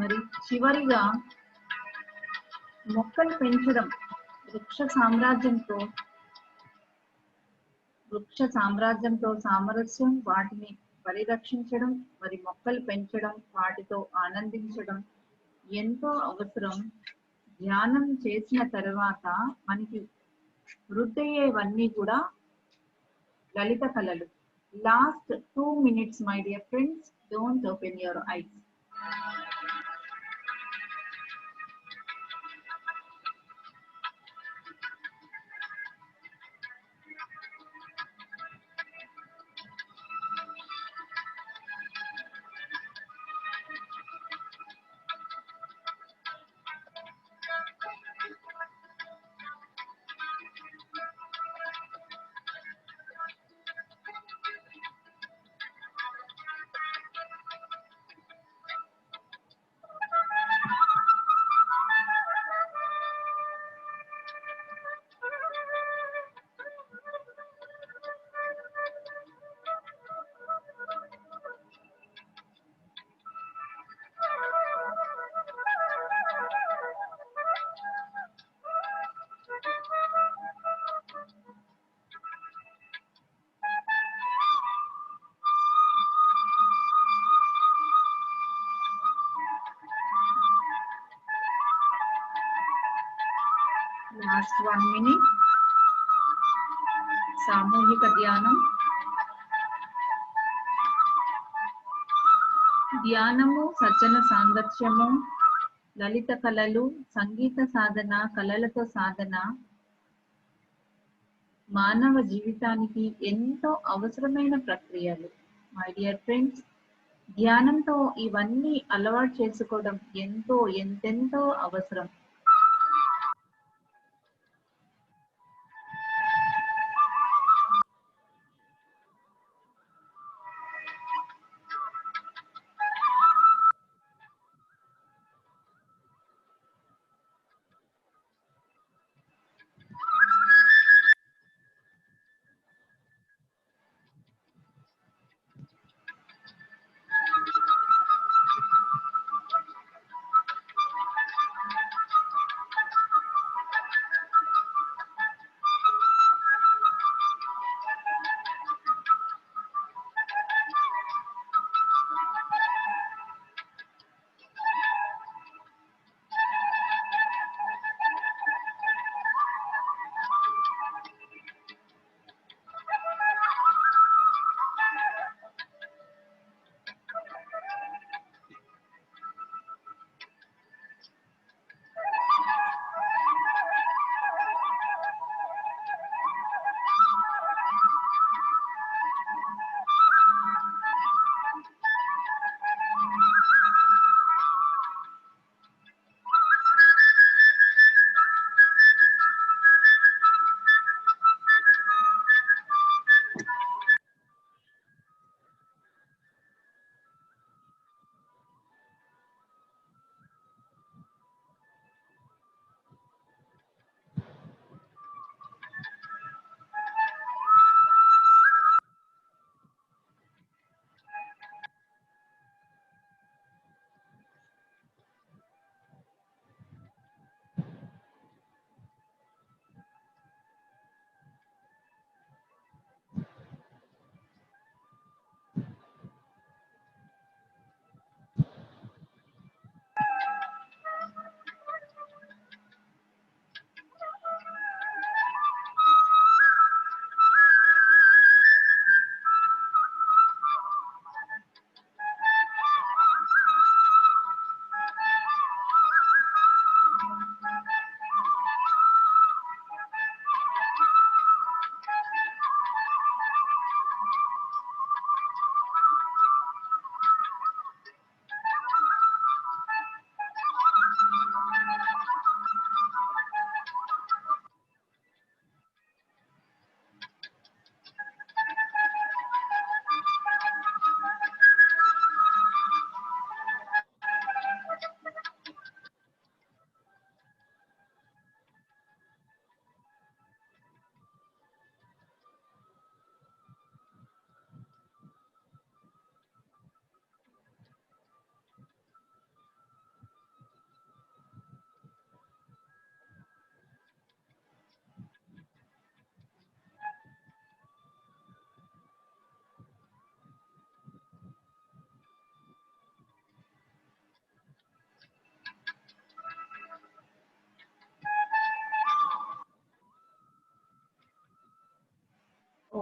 మరి చివరిగా మొక్కలు పెంచడం వృక్ష సామ్రాజ్యంతో సామరస్యం, వాటిని పరిరక్షించడం, మరి మొక్కలు పెంచడం, వాటితో ఆనందించడం ఎంతో అవసరం. ధ్యానం చేసిన తర్వాత మనకి వృద్ధయ్యేవన్నీ కూడా లలిత కళలు. Last 2 minutes, my dear friends. Don't open your eyes. Last 1 minute. సామూహిక ధ్యానం. ధ్యానము, సజ్జన సాంగత్యము, లలిత కళలు, సంగీత సాధన, కళలతో సాధన మానవ జీవితానికి ఎంతో అవసరమైన ప్రక్రియలు. మై డియర్ ఫ్రెండ్స్, ధ్యానంతో ఇవన్నీ అలవాటు చేసుకోవడం ఎంతెంతో అవసరం.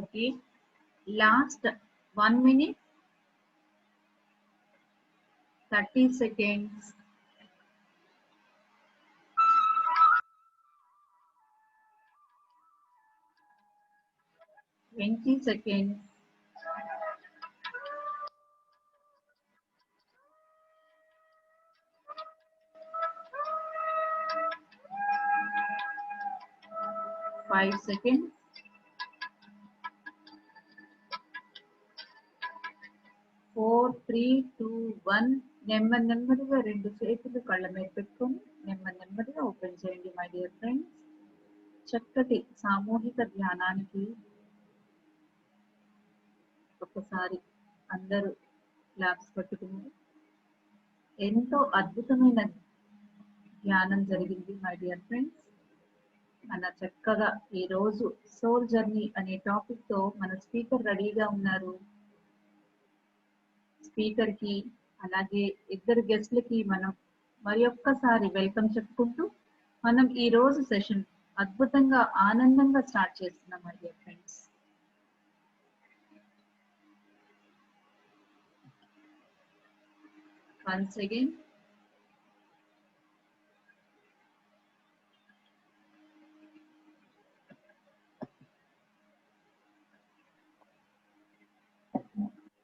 Okay, last 1 minute 30 seconds. 20 seconds. 5 seconds. 4, 3, 2, 1. నెమ్మదిగా 2 చేతులు కళ్ళ మీద పెట్టుకొని నెమ్మదిగా ఓపెన్ చేయండి మై డియర్ ఫ్రెండ్స్. చక్కటి సామూహిక ధ్యానానికి ఒక్కసారి అందరూ క్లాప్స్ పట్టుకుని ఎంతో అద్భుతమైన ధ్యానం జరిగింది మై డియర్ ఫ్రెండ్స్. మన చక్కగా ఈరోజు సోల్ జర్నీ అనే టాపిక్ తో మన స్పీకర్ రెడీగా ఉన్నారు. స్పీకర్ కి అలాగే ఇద్దరు గెస్ట్లకి మనం మరి ఒక్కసారి వెల్కమ్ చెప్పుకుంటూ మనం ఈ రోజు సెషన్ అద్భుతంగా ఆనందంగా స్టార్ట్ చేస్తున్నాం my dear friends. Once again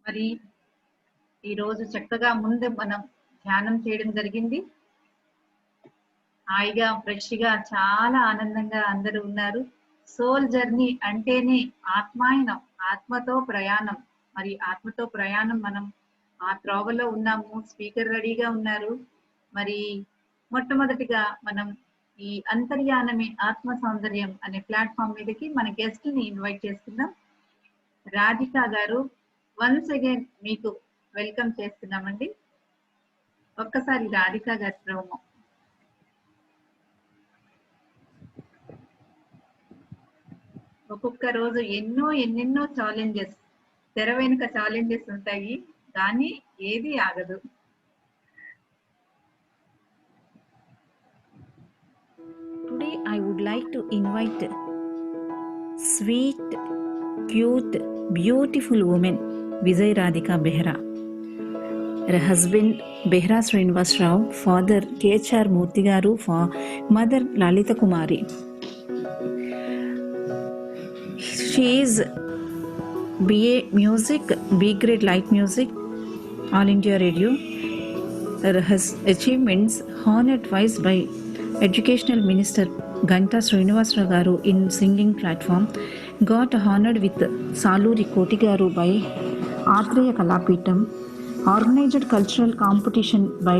మరి ఈరోజు చక్కగా ముందు మనం ధ్యానం చేయడం జరిగింది. హాయిగా ఫ్రెష్గా చాలా ఆనందంగా అందరూ ఉన్నారు. సోల్ జర్నీ అంటేనే ఆత్మాయనం, ఆత్మతో ప్రయాణం. మరి ఆత్మతో ప్రయాణం మనం ఆ త్రోవలో ఉన్నాము. స్పీకర్ రెడీగా ఉన్నారు. మరి మొట్టమొదటిగా మనం ఈ అంతర్యానమే ఆత్మ సౌందర్యం అనే ప్లాట్ఫామ్ మీదకి మన గెస్ట్ ని ఇన్వైట్ చేస్తున్నాం. రాధిక గారు, వన్స్ అగైన్ మీకు వెల్కమ్ చేస్తున్నామండి. ఒక్కసారి రాధిక గారి ప్రోమో. ఒక్కొక్క రోజు ఎన్నెన్నో ఛాలెంజెస్, తెర వెనుక ఛాలెంజెస్ ఉంటాయి, కానీ ఏది ఆగదు. Today I would like to invite sweet, cute, beautiful woman Vijay Radhika Behra. Her husband Behra Srinivas Rao, father KHR Murthy Garu, mother Lalita Kumari. She is BA Music, B grade Light Music, All India Radio. Her achievements honored twice by Educational Minister Ganta Srinivasra Garu in singing platform. Got honored with Saluri Koti Garu by Atreya Kalapeetham. Organized cultural competition by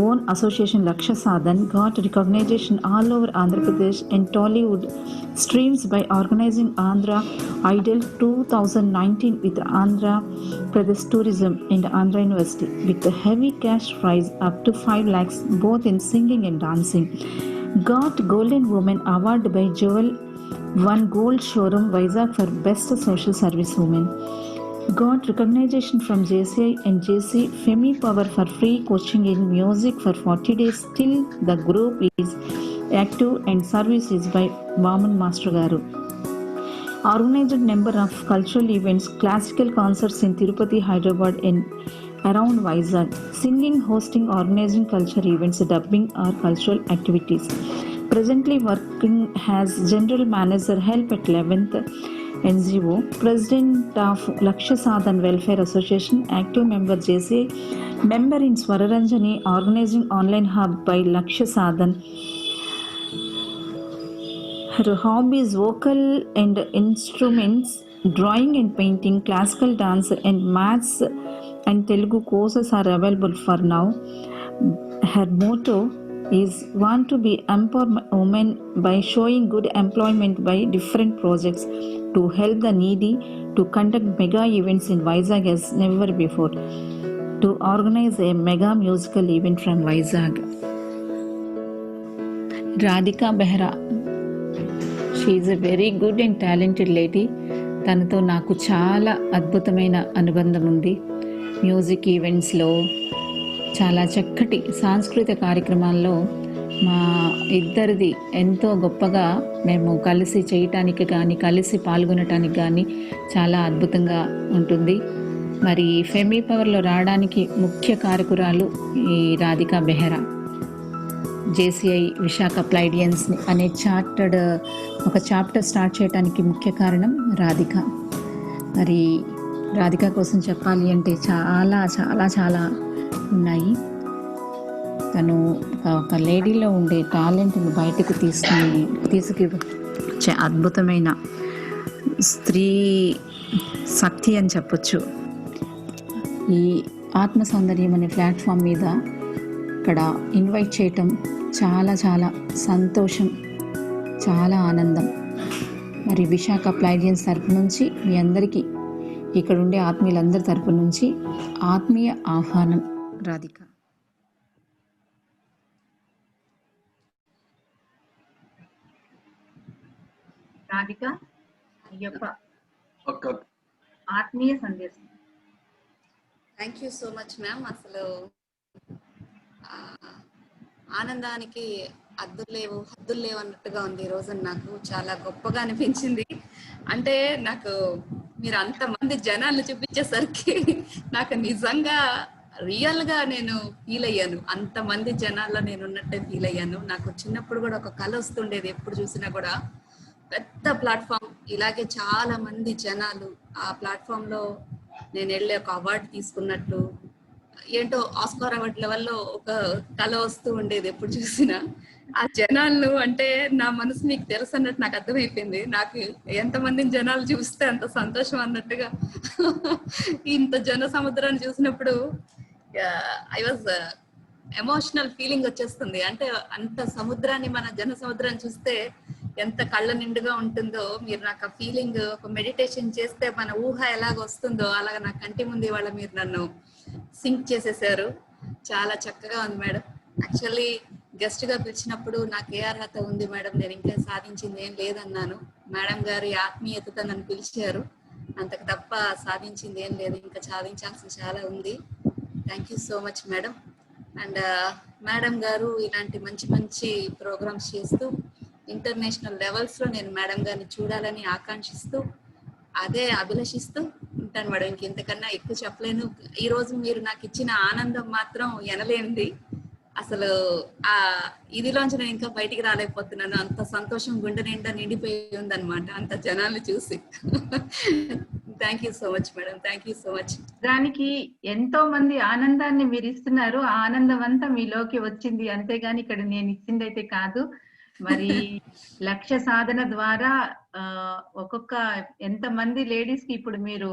own association Laksha Sadhan. Got recognition all over Andhra Pradesh and Tollywood streams by organizing Andhra Idol 2019 with Andhra Pradesh Tourism and Andhra University with a heavy cash prize up to 5 lakhs both in singing and dancing. Got Golden Woman Award by Jewel One Gold Showroom Vizag for Best Social Service Woman. Got recognition from JCI and JC Femi Power for free coaching in music for 40 days. Still the group is active and service is by Vaman Master Garu. Organized number of cultural events, classical concerts in Tirupati, Hyderabad and around Vizag. Singing, hosting, organizing cultural events, dubbing or cultural activities. Presently working as General Manager Help at 11th NGO, President of Laksha Sadhan Welfare Association, active member JCI, member in Swararanjani, organizing online hub by Laksha Sadhan. Her hobbies vocal and instruments, drawing and painting, classical dance and maths and Telugu courses are available for now. Her motto is want to be empower women by showing good employment by different projects to help the needy, to conduct mega events in Vizag as never before, to organize a mega musical event from Vizag. Radhika Behra, she is a very good and talented lady. తనతో నాకు చాలా అద్భుతమైన అనుబంధం ఉంది. Music ఈవెంట్స్లో, చాలా చక్కటి సాంస్కృతిక కార్యక్రమాల్లో మా ఇద్దరిది ఎంతో గొప్పగా మేము కలిసి చేయటానికి కానీ కలిసి పాల్గొనటానికి కానీ చాలా అద్భుతంగా ఉంటుంది. మరి ఫెమీ పవర్లో రావడానికి ముఖ్య కారకురాలు ఈ రాధికా బెహ్రా. జేసీఐ విశాఖ ప్లైడియన్స్ అనే ఒక చాప్టర్ స్టార్ట్ చేయడానికి ముఖ్య కారణం రాధిక. మరి రాధిక కోసం చెప్పాలి అంటే చాలా చాలా చాలా ఉన్నాయి. తను ఒక లేడీలో ఉండే టాలెంట్ని బయటకు తీసుకొచ్చే అద్భుతమైన స్త్రీ శక్తి అని చెప్పొచ్చు. ఈ ఆత్మ సౌందర్యం అనే ప్లాట్ఫామ్ మీద ఇక్కడ ఇన్వైట్ చేయటం చాలా చాలా సంతోషం, చాలా ఆనందం. మరి విశాఖ ప్లైడియన్స్ తరపు నుంచి మీ అందరికీ, ఇక్కడ ఉండే ఆత్మీయులందరి తరపు నుంచి ఆత్మీయ ఆహ్వానం. రాధిక. రాధిక అయ్యప్ప ఆత్మీయ సందేశం. Thank you so much ma'am. అసలు ఆనందానికి హద్దులు లేవు అన్నట్టుగా ఉంది. ఈ రోజు నాకు చాలా గొప్పగా అనిపించింది. అంటే నాకు మీరు అంతమంది జనాలు చూపించేసరికి నాకు నిజంగా రియల్ గా నేను ఫీల్ అయ్యాను. అంతమంది జనాల్లో నేను ఉన్నట్టే ఫీల్ అయ్యాను. నాకు చిన్నప్పుడు కూడా ఒక కళ వస్తుండేది, ఎప్పుడు చూసినా కూడా పెద్ద ప్లాట్ఫామ్, ఇలాగే చాలా మంది జనాలు ఆ ప్లాట్ఫామ్ లో నేను వెళ్ళి ఒక అవార్డు తీసుకున్నట్టు, ఏంటో ఆస్కార్ అవార్డు లెవెల్లో ఒక కళ వస్తూ ఉండేది ఎప్పుడు చూసినా. ఆ జనాలు అంటే నా మనసు మీకు తెలుసు అన్నట్టు నాకు అర్థమైపోయింది. నాకు ఎంతమందిని జనాలు చూస్తే అంత సంతోషం అన్నట్టుగా ఇంత జన సముద్రాన్ని చూసినప్పుడు ఐ వాజ్ ఎమోషనల్ ఫీలింగ్ వచ్చేస్తుంది. అంటే అంత సముద్రాన్ని, మన జన సముద్రాన్ని చూస్తే ఎంత కళ్ళ నిండుగా ఉంటుందో, మీరు నాకు ఆ ఫీలింగ్, ఒక మెడిటేషన్ చేస్తే మన ఊహ ఎలాగ వస్తుందో అలాగ నా కంటి ముందు ఇవాళ మీరు నన్ను సింక్ చేసేసారు. చాలా చక్కగా ఉంది మేడం. యాక్చువల్లీ గెస్ట్ గా పిలిచినప్పుడు నాకు ఏ అర్హత ఉంది మేడం, నేను ఇంకా సాధించింది ఏం లేదన్నాను. మేడం గారి ఆత్మీయతతో నన్ను పిలిచారు, అంతకు తప్ప సాధించింది ఏం లేదు, ఇంకా సాధించాల్సింది చాలా ఉంది. Thank you so much madam. And madam గారు ఇలాంటి మంచి మంచి ప్రోగ్రామ్స్ చేస్తూ ఇంటర్నేషనల్ లెవెల్స్ లో నేను మేడం గారిని చూడాలని ఆకాంక్షిస్తూ, అదే అభిలషిస్తూ ఉంటాను మేడం. ఇంకెంతకన్నా ఎక్కువ చెప్పలేను. ఈ రోజు మీరు నాకు ఇచ్చిన ఆనందం మాత్రం ఎనలేనిది. అసలు ఆ ఇదిలోంచి నేను ఇంకా బయటికి రాలేకపోతున్నాను. అంత సంతోషం గుండె నిండా నిండిపోయి ఉందన్నమాట అంత జనాలు చూసి. Thank you so much madam, thank you so much. దానికి ఎంతో మంది ఆనందాన్ని మీరు ఇస్తున్నారు. ఆ ఆనందం అంతా మీలోకి వచ్చింది, అంతేగాని ఇక్కడ నేను ఇచ్చింది అయితే కాదు. మరి లక్ష్య సాధన ద్వారా ఒక్కొక్క ఎంతమంది లేడీస్ కి ఇప్పుడు మీరు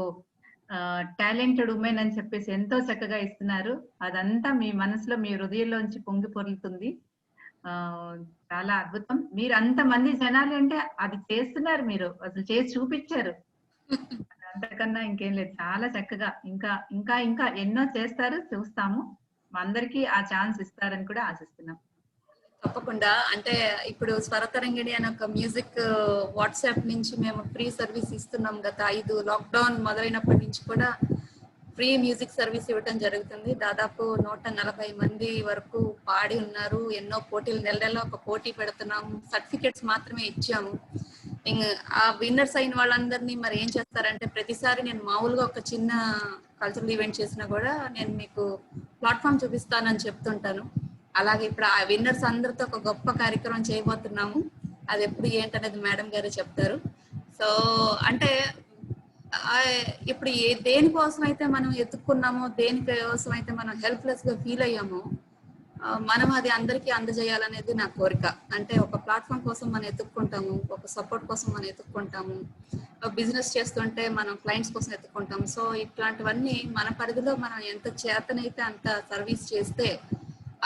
టాలెంటెడ్ ఉమెన్ అని చెప్పేసి ఎంతో చక్కగా ఇస్తున్నారు. అదంతా మీ మనసులో, మీ హృదయంలోంచి పొంగి పొరులుతుంది. చాలా అద్భుతం. మీరు అంతమంది జనాలు అంటే అది చేస్తున్నారు, మీరు అసలు చేసి చూపించారు. అంతకన్నా ఇంకేం లేదు. చాలా చక్కగా ఇంకా ఇంకా ఇంకా ఎన్నో చేస్తారు, చూస్తాము. అందరికీ ఆ ఛాన్స్ ఇస్తారని కూడా ఆశిస్తున్నాం. తప్పకుండా. అంటే ఇప్పుడు స్వరతరంగిణి అనే ఒక మ్యూజిక్ వాట్సాప్ నుంచి మేము ఫ్రీ సర్వీస్ ఇస్తున్నాం. గత 5 లాక్డౌన్ మొదలైనప్పటి నుంచి కూడా ఫ్రీ మ్యూజిక్ సర్వీస్ ఇవ్వడం జరుగుతుంది. దాదాపు 140 మంది వరకు పాడి ఉన్నారు. ఎన్నో పోటీలు, నెల నెల ఒక పోటీ పెడుతున్నాము. సర్టిఫికెట్స్ మాత్రమే ఇచ్చాము. ఆ విన్నర్స్ అయిన వాళ్ళందరినీ మరి ఏం చేస్తారంటే, ప్రతిసారి నేను మామూలుగా ఒక చిన్న కల్చరల్ ఈవెంట్ చేసినా కూడా నేను మీకు ప్లాట్ఫామ్ చూపిస్తానని చెప్తుంటాను. అలాగే ఇప్పుడు ఆ విన్నర్స్ అందరితో ఒక గొప్ప కార్యక్రమం చేయబోతున్నాము. అది ఎప్పుడు ఏంటనేది మేడం గారే చెప్తారు. సో అంటే ఇప్పుడు దేనికోసం అయితే మనం ఎత్తుక్కున్నామో, దేనికోసం అయితే మనం హెల్ప్లెస్ గా ఫీల్ అయ్యామో, మనం అది అందరికీ అందజేయాలనేది నా కోరిక. అంటే ఒక ప్లాట్ఫామ్ కోసం మనం ఎత్తుక్కుంటాము, ఒక సపోర్ట్ కోసం మనం ఎత్తుక్కుంటాము, బిజినెస్ చేస్తుంటే మనం క్లయింట్స్ కోసం ఎత్తుక్కుంటాము. సో ఇట్లాంటివన్నీ మన పరిధిలో మనం ఎంత చేతనైతే అంత సర్వీస్ చేస్తే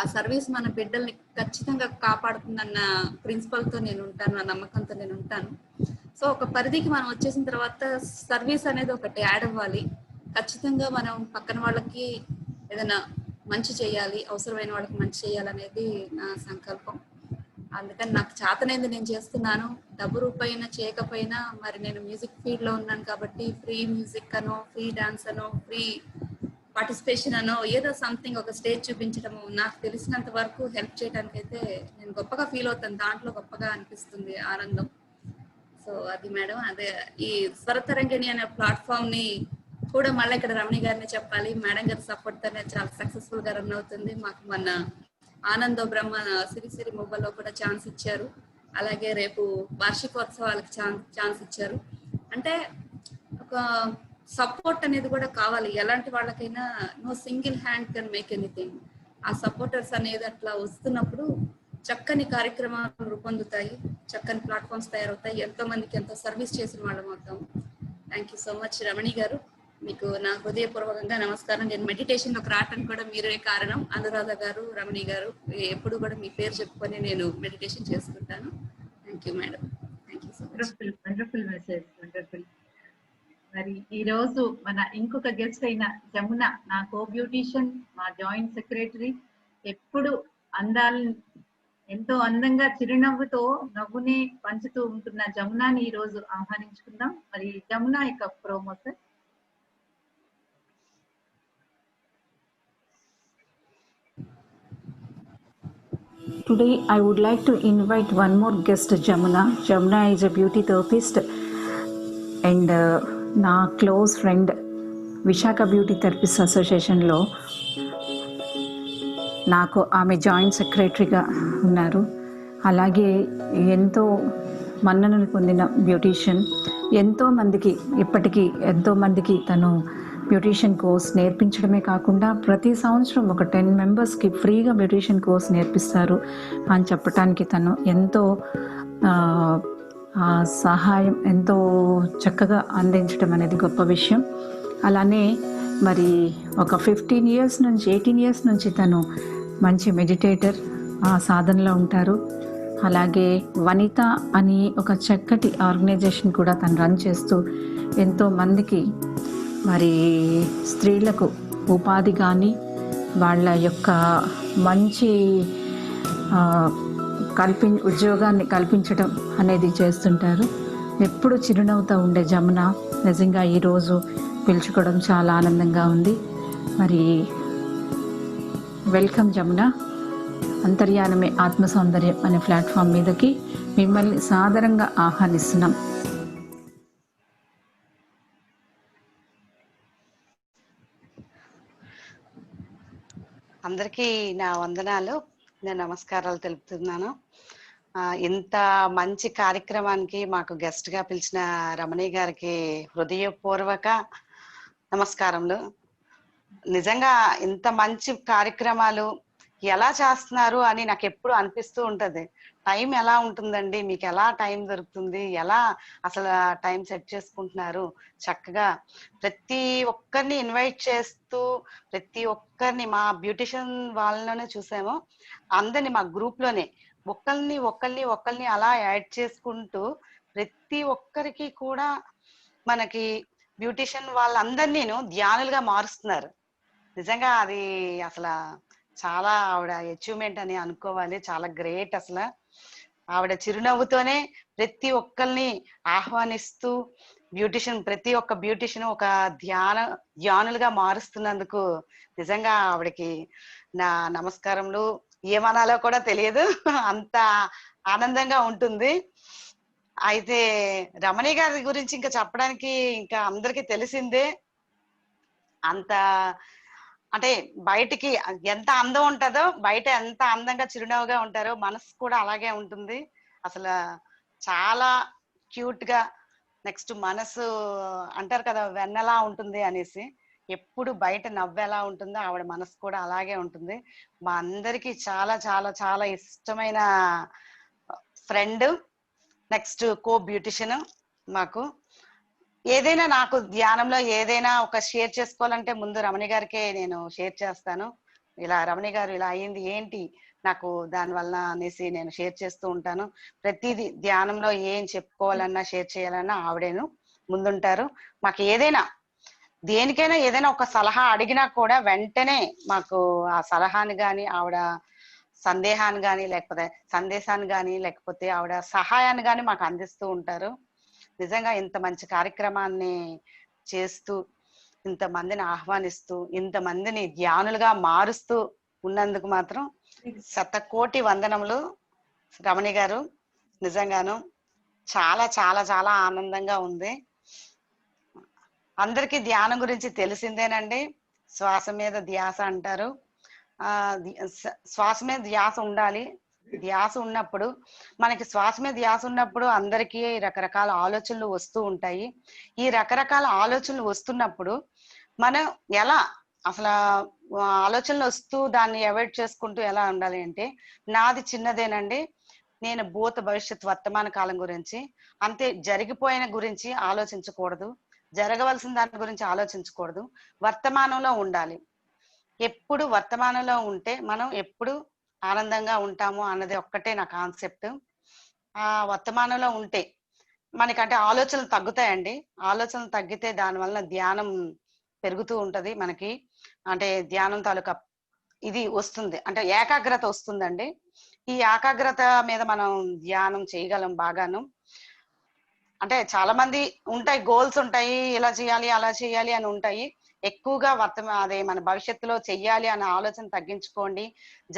ఆ సర్వీస్ మన బిడ్డల్ని ఖచ్చితంగా కాపాడుతుందన్న ప్రిన్సిపల్ తో నేను ఉంటాను, ఆ నమ్మకంతో నేను ఉంటాను. సో ఒక పరిధికి మనం వచ్చేసిన తర్వాత సర్వీస్ అనేది ఒకటి యాడ్ అవ్వాలి. ఖచ్చితంగా మనం పక్కన వాళ్ళకి ఏదైనా మంచి చేయాలి, అవసరమైన వాళ్ళకి మంచి చేయాలనేది నా సంకల్పం. అందుకని నాకు చేతనైంది నేను చేస్తున్నాను. డబ్బు రూపాయినా చేయకపోయినా మరి నేను మ్యూజిక్ ఫీల్డ్ లో ఉన్నాను కాబట్టి ఫ్రీ మ్యూజిక్ అనో, ఫ్రీ డాన్స్ అనో, ఫ్రీ పార్టిసిపేషన్ అనో ఏదో సంథింగ్ ఒక స్టేజ్ చూపించడము నాకు తెలిసినంత వరకు హెల్ప్ చేయడానికి అయితే నేను గొప్పగా ఫీల్ అవుతాను, దాంట్లో గొప్పగా అనిపిస్తుంది ఆనందం. సో అది మేడం, అదే ఈ స్వరతరంగిణి అనే ప్లాట్ఫామ్ ని కూడా మళ్ళీ ఇక్కడ రమణి గారిని చెప్పాలి, మేడం గారి సపోర్ట్ తోనే చాలా సక్సెస్ఫుల్ గా రన్ అవుతుంది. మాకు మొన్న ఆనందో బ్రహ్మ సిరిసిరి మొబైల్లో కూడా ఛాన్స్ ఇచ్చారు, అలాగే రేపు వార్షికోత్సవాలకు ఛాన్స్ ఇచ్చారు. అంటే ఒక సపోర్ట్ అనేది కూడా కావాలి, ఎలాంటి వాళ్ళకైనా no single hand can make anything. ఆ సపోర్టర్స్ అనేది అట్లా వస్తున్నప్పుడు చక్కని కార్యక్రమాలు రూపొందుతాయి, చక్కని ప్లాట్ఫామ్స్ తయారవుతాయి, ఎంతో మందికి ఎంతో సర్వీస్ చేసిన వాళ్ళం అవుతాం. థ్యాంక్ యూ సో మచ్ రమణి గారు, మీకు నా హృదయపూర్వకంగా నమస్కారం. నేను మెడిటేషన్ లోకి రావడానికి కూడా మీరే కారణం. అనురాధ గారు, రమణి గారు, ఎప్పుడు కూడా మీ పేరు చెప్పుకొని నేను మెడిటేషన్ చేసుకుంటాను. Thank you madam, thank you so much. Wonderful message, wonderful. మరి ఈ రోజు మన ఇంకొక గెస్ట్ అయిన జమున, నా కో బ్యూటిషియన్, మా జాయింట్ సెక్రటరీ, ఎప్పుడు ఎంతో అందంగా చిరునవ్వుతో నవ్వుని పంచుతూ ఉంటున్న జమునాని ఈ రోజు ఆహ్వానించుకుందాం. మరి జమున యొక్క promo sir. Today, I would like to invite one more guest, Jamuna. Jamuna is a beauty therapist and నా close friend Visakha beauty therapist అసోసియేషన్లో నాకు ఆమె జాయింట్ సెక్రటరీగా ఉన్నారు. అలాగే ఎంతో మన్ననలు పొందిన బ్యూటీషియన్, ఎంతోమందికి తను బ్యూటీషియన్ కోర్స్ నేర్పించడమే కాకుండా ప్రతి సంవత్సరం ఒక 10 మెంబర్స్కి ఫ్రీగా బ్యూటీషియన్ కోర్స్ నేర్పిస్తారు అని చెప్పడానికి తను ఎంతో సహాయం, ఎంతో చక్కగా అందించడం అనేది గొప్ప విషయం. అలానే మరి ఒక 18 ఇయర్స్ నుంచి తను మంచి మెడిటేటర్ సాధనలో ఉంటారు. అలాగే వనిత అని ఒక చక్కటి ఆర్గనైజేషన్ కూడా తను రన్ చేస్తూ ఎంతో మందికి మరి స్త్రీలకు ఉపాధి కానీ వాళ్ళ యొక్క మంచి ఉద్యోగాన్ని కల్పించడం అనేది చేస్తుంటారు. ఎప్పుడు చిరునవ్వుతో ఉండే జమున నిజంగా ఈరోజు పిలుచుకోవడం చాలా ఆనందంగా ఉంది. మరి వెల్కమ్ జమున. అంతర్యానమే ఆత్మ సౌందర్యం అనే ప్లాట్ఫామ్ మీదకి మిమ్మల్ని సాదరంగా ఆహ్వానిస్తున్నాం. అందరికీ నా వందనాలు, నేను నమస్కారాలు తెలుపుతున్నాను. ఇంత మంచి కార్యక్రమానికి మాకు గెస్ట్ గా పిలిచిన రమణి గారికి హృదయపూర్వక నమస్కారములు. నిజంగా ఇంత మంచి కార్యక్రమాలు ఎలా చేస్తున్నారు అని నాకు ఎప్పుడు అనిపిస్తూ ఉంటది. టైం ఎలా ఉంటుందండి, మీకు ఎలా టైం దొరుకుతుంది, ఎలా అసలు టైం సెట్ చేసుకుంటున్నారు? చక్కగా ప్రతి ఒక్కరిని ఇన్వైట్ చేస్తూ ప్రతి ఒక్కరిని మా బ్యూటిషియన్ వాళ్ళలోనే చూసాము, అందరిని మా గ్రూప్ లోనే ఒకళ్ళని అలా యాడ్ చేసుకుంటూ ప్రతి ఒక్కరికి కూడా మనకి బ్యూటిషియన్ వాళ్ళందరినీ ధ్యానులుగా మారుస్తున్నారు. నిజంగా అది అసలు చాలా ఆవిడ అచీవ్మెంట్ అని అనుకోవాలి. చాలా గ్రేట్. అసలు ఆవిడ చిరునవ్వుతోనే ప్రతి ఒక్కరిని ఆహ్వానిస్తూ ప్రతి ఒక్క బ్యూటిషియన్ ఒక ధ్యానులుగా మారుస్తున్నందుకు నిజంగా ఆవిడకి నా నమస్కారములు. ఏమనాలో కూడా తెలియదు, అంత ఆనందంగా ఉంటుంది. అయితే రమణి గారి గురించి ఇంకా చెప్పడానికి ఇంకా అందరికీ తెలిసిందే. అంత అంటే బయటికి ఎంత అందం ఉంటుందో, బయట ఎంత అందంగా చిరునవ్వుగా ఉంటారో మనసు కూడా అలాగే ఉంటుంది. అసలు చాలా క్యూట్ గా, నెక్స్ట్ మనసు అంటారు కదా వెన్నెలా ఉంటుంది అనేసి, ఎప్పుడు బయట నవ్వెలా ఉంటుందో ఆవిడ మనసు కూడా అలాగే ఉంటుంది. మా అందరికి చాలా చాలా చాలా ఇష్టమైన ఫ్రెండ్, నెక్స్ట్ కో బ్యూటిషియన్. మాకు ఏదైనా నాకు ధ్యానంలో ఏదైనా ఒక షేర్ చేసుకోవాలంటే ముందు రమణి గారికే నేను షేర్ చేస్తాను. ఇలా రమణి గారు ఇలా అయ్యింది ఏంటి నాకు దానివల్ల అనేసి నేను షేర్ చేస్తూ ఉంటాను. ప్రతిదీ ధ్యానంలో ఏం చెప్పుకోవాలన్నా షేర్ చేయాలన్నా ఆవిడేను ముందుంటారు. మాకు ఏదైనా దేనికైనా ఏదైనా ఒక సలహా అడిగినా కూడా వెంటనే మాకు ఆ సలహాని కానీ, ఆవిడ సందేహాన్ని కానీ, లేకపోతే సందేశాన్ని కానీ, లేకపోతే ఆవిడ సహాయాన్ని కానీ మాకు అందిస్తూ ఉంటారు. నిజంగా ఇంత మంచి కార్యక్రమాన్ని చేస్తూ ఇంతమందిని ఆహ్వానిస్తూ ఇంతమందిని ధ్యానులుగా మారుస్తూ ఉన్నందుకు మాత్రం శతకోటి వందనములు రమణి గారు. నిజంగాను చాలా చాలా చాలా ఆనందంగా ఉంది. అందరికీ ధ్యానం గురించి తెలిసిందేనండి. శ్వాస మీద ధ్యాస అంటారు. శ్వాస మీద ధ్యాస ఉండాలి. ధ్యాస ఉన్నప్పుడు మనకి శ్వాస మీద ధ్యాస ఉన్నప్పుడు అందరికీ రకరకాల ఆలోచనలు వస్తూ ఉంటాయి. ఈ రకరకాల ఆలోచనలు వస్తున్నప్పుడు మనం ఎలా అసలు ఆలోచనలు వస్తూ దాన్ని అవాయిడ్ చేసుకుంటూ ఎలా ఉండాలి అంటే, నాది చిన్నదేనండి. నేను భూత భవిష్యత్ వర్తమాన కాలం గురించి, అంతే జరిగిపోయిన గురించి ఆలోచించకూడదు, జరగవలసిన దాని గురించి ఆలోచించకూడదు, వర్తమానంలో ఉండాలి. ఎప్పుడు వర్తమానంలో ఉంటే మనం ఎప్పుడు ఆనందంగా ఉంటాము అన్నది ఒక్కటే నా కాన్సెప్ట్. ఆ వర్తమానంలో ఉంటే మనకంటే ఆలోచనలు తగ్గుతాయండి. ఆలోచనలు తగ్గితే దానివల్ల ధ్యానం పెరుగుతూ ఉంటది మనకి. అంటే ధ్యానం తాలూకా ఇది వస్తుంది, అంటే ఏకాగ్రత వస్తుందండి. ఈ ఏకాగ్రత మీద మనం ధ్యానం చేయగలం బాగాను. అంటే చాలా మంది ఉంటాయి, గోల్స్ ఉంటాయి, ఇలా చేయాలి అలా చేయాలి అని ఉంటాయి. ఎక్కువగా అదే మన భవిష్యత్తులో చెయ్యాలి అనే ఆలోచన తగ్గించుకోండి.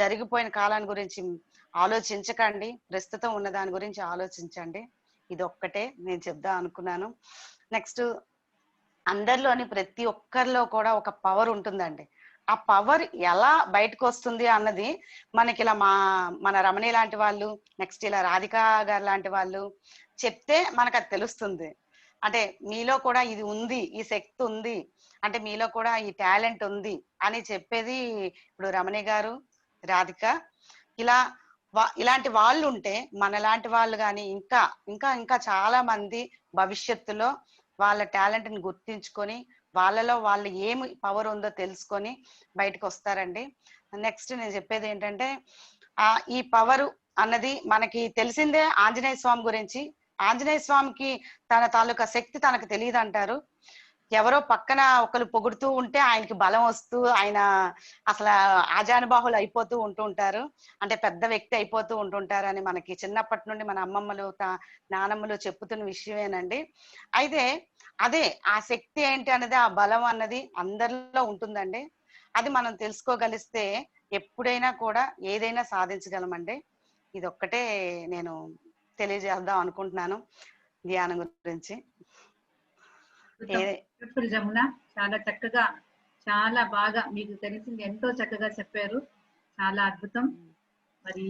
జరిగిపోయిన కాలాన్ని గురించి ఆలోచించకండి, ప్రస్తుతం ఉన్న దాని గురించి ఆలోచించండి. ఇది ఒక్కటే నేను చెప్దాం అనుకున్నాను. నెక్స్ట్, అందరిలోని ప్రతి ఒక్కరిలో కూడా ఒక పవర్ ఉంటుందండి. ఆ పవర్ ఎలా బయటకు వస్తుంది అన్నది మనకి ఇలా మన రమణి లాంటి వాళ్ళు, నెక్స్ట్ ఇలా రాధికా గారు లాంటి వాళ్ళు చెప్తే మనకు అది తెలుస్తుంది. అంటే మీలో కూడా ఇది ఉంది, ఈ శక్తి ఉంది, అంటే మీలో కూడా ఈ టాలెంట్ ఉంది అని చెప్పేది ఇప్పుడు రమణి గారు, రాధిక ఇలాంటి వాళ్ళు ఉంటే, మనలాంటి వాళ్ళు కానీ ఇంకా ఇంకా ఇంకా చాలా మంది భవిష్యత్తులో వాళ్ళ టాలెంట్ ని గుర్తించుకొని వాళ్ళలో వాళ్ళు ఏమి పవర్ ఉందో తెలుసుకొని బయటకు వస్తారండి. నెక్స్ట్ నేను చెప్పేది ఏంటంటే, ఈ పవర్ అన్నది మనకి తెలిసిందే ఆంజనేయ స్వామి గురించి. ఆంజనేయ స్వామికి తన తాలూకా శక్తి తనకు తెలియదు అంటారు. ఎవరో పక్కన ఒకరు పొగుడుతూ ఉంటే ఆయనకి బలం వస్తూ ఆయన అసలు ఆజానుబాహులు అయిపోతూ ఉంటుంటారు, అంటే పెద్ద వ్యక్తి అయిపోతూ ఉంటుంటారు అని మనకి చిన్నప్పటి నుండి మన అమ్మమ్మలు నానమ్మలు చెప్పుతున్న విషయమేనండి. అయితే అదే ఆ శక్తి ఏంటి అన్నది, ఆ బలం అన్నది అందరిలో ఉంటుందండి. అది మనం తెలుసుకోగలిస్తే ఎప్పుడైనా కూడా ఏదైనా సాధించగలమండి. ఇది ఒక్కటే నేను తెలియజేద్దాం అనుకుంటున్నాను ధ్యానం గురించి. జమున చాలా చక్కగా, చాలా బాగా మీకు తెలిసింది ఎంతో చక్కగా చెప్పారు. చాలా అద్భుతం. మరి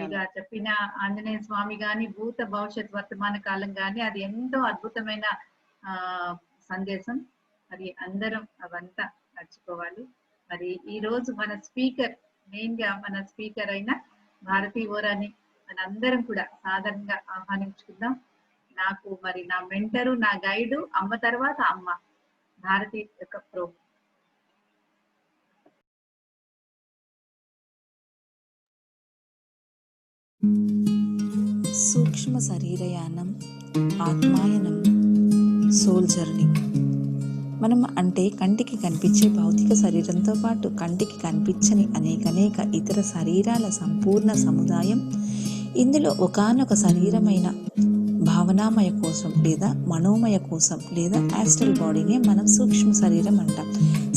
ఇలా చెప్పిన ఆంజనేయ స్వామి గాని, భూత భవిష్యత్ వర్తమాన కాలం గాని, అది ఎంతో అద్భుతమైన సందేశం. మరి అందరం అవంతా నడుచుకోవాలి. మరి ఈ రోజు మన స్పీకర్, మెయిన్ గా మన స్పీకర్ అయిన భారతీ ఓరాని మనందరం కూడా సాధారణంగా ఆహ్వానించుకుందాం. నాకు మరి నా మెంటరు, నా గైడు, అమ్మ తర్వాత అమ్మ భారతి యొక్క ప్రో. సూక్ష్మ శరీరయానం, ఆత్మాయనం, సోల్ జర్నీ. మనం అంటే కంటికి కనిపించే భౌతిక శరీరంతో పాటు కంటికి కనిపించని అనేక ఇతర శరీరాల సంపూర్ణ సముదాయం. ఇందులో ఒకానొక శరీరమైన భావనామయ కోసం లేదా మనోమయ కోసం లేదా యాస్ట్రల్ బాడీనే మనం సూక్ష్మ శరీరం అంటాం.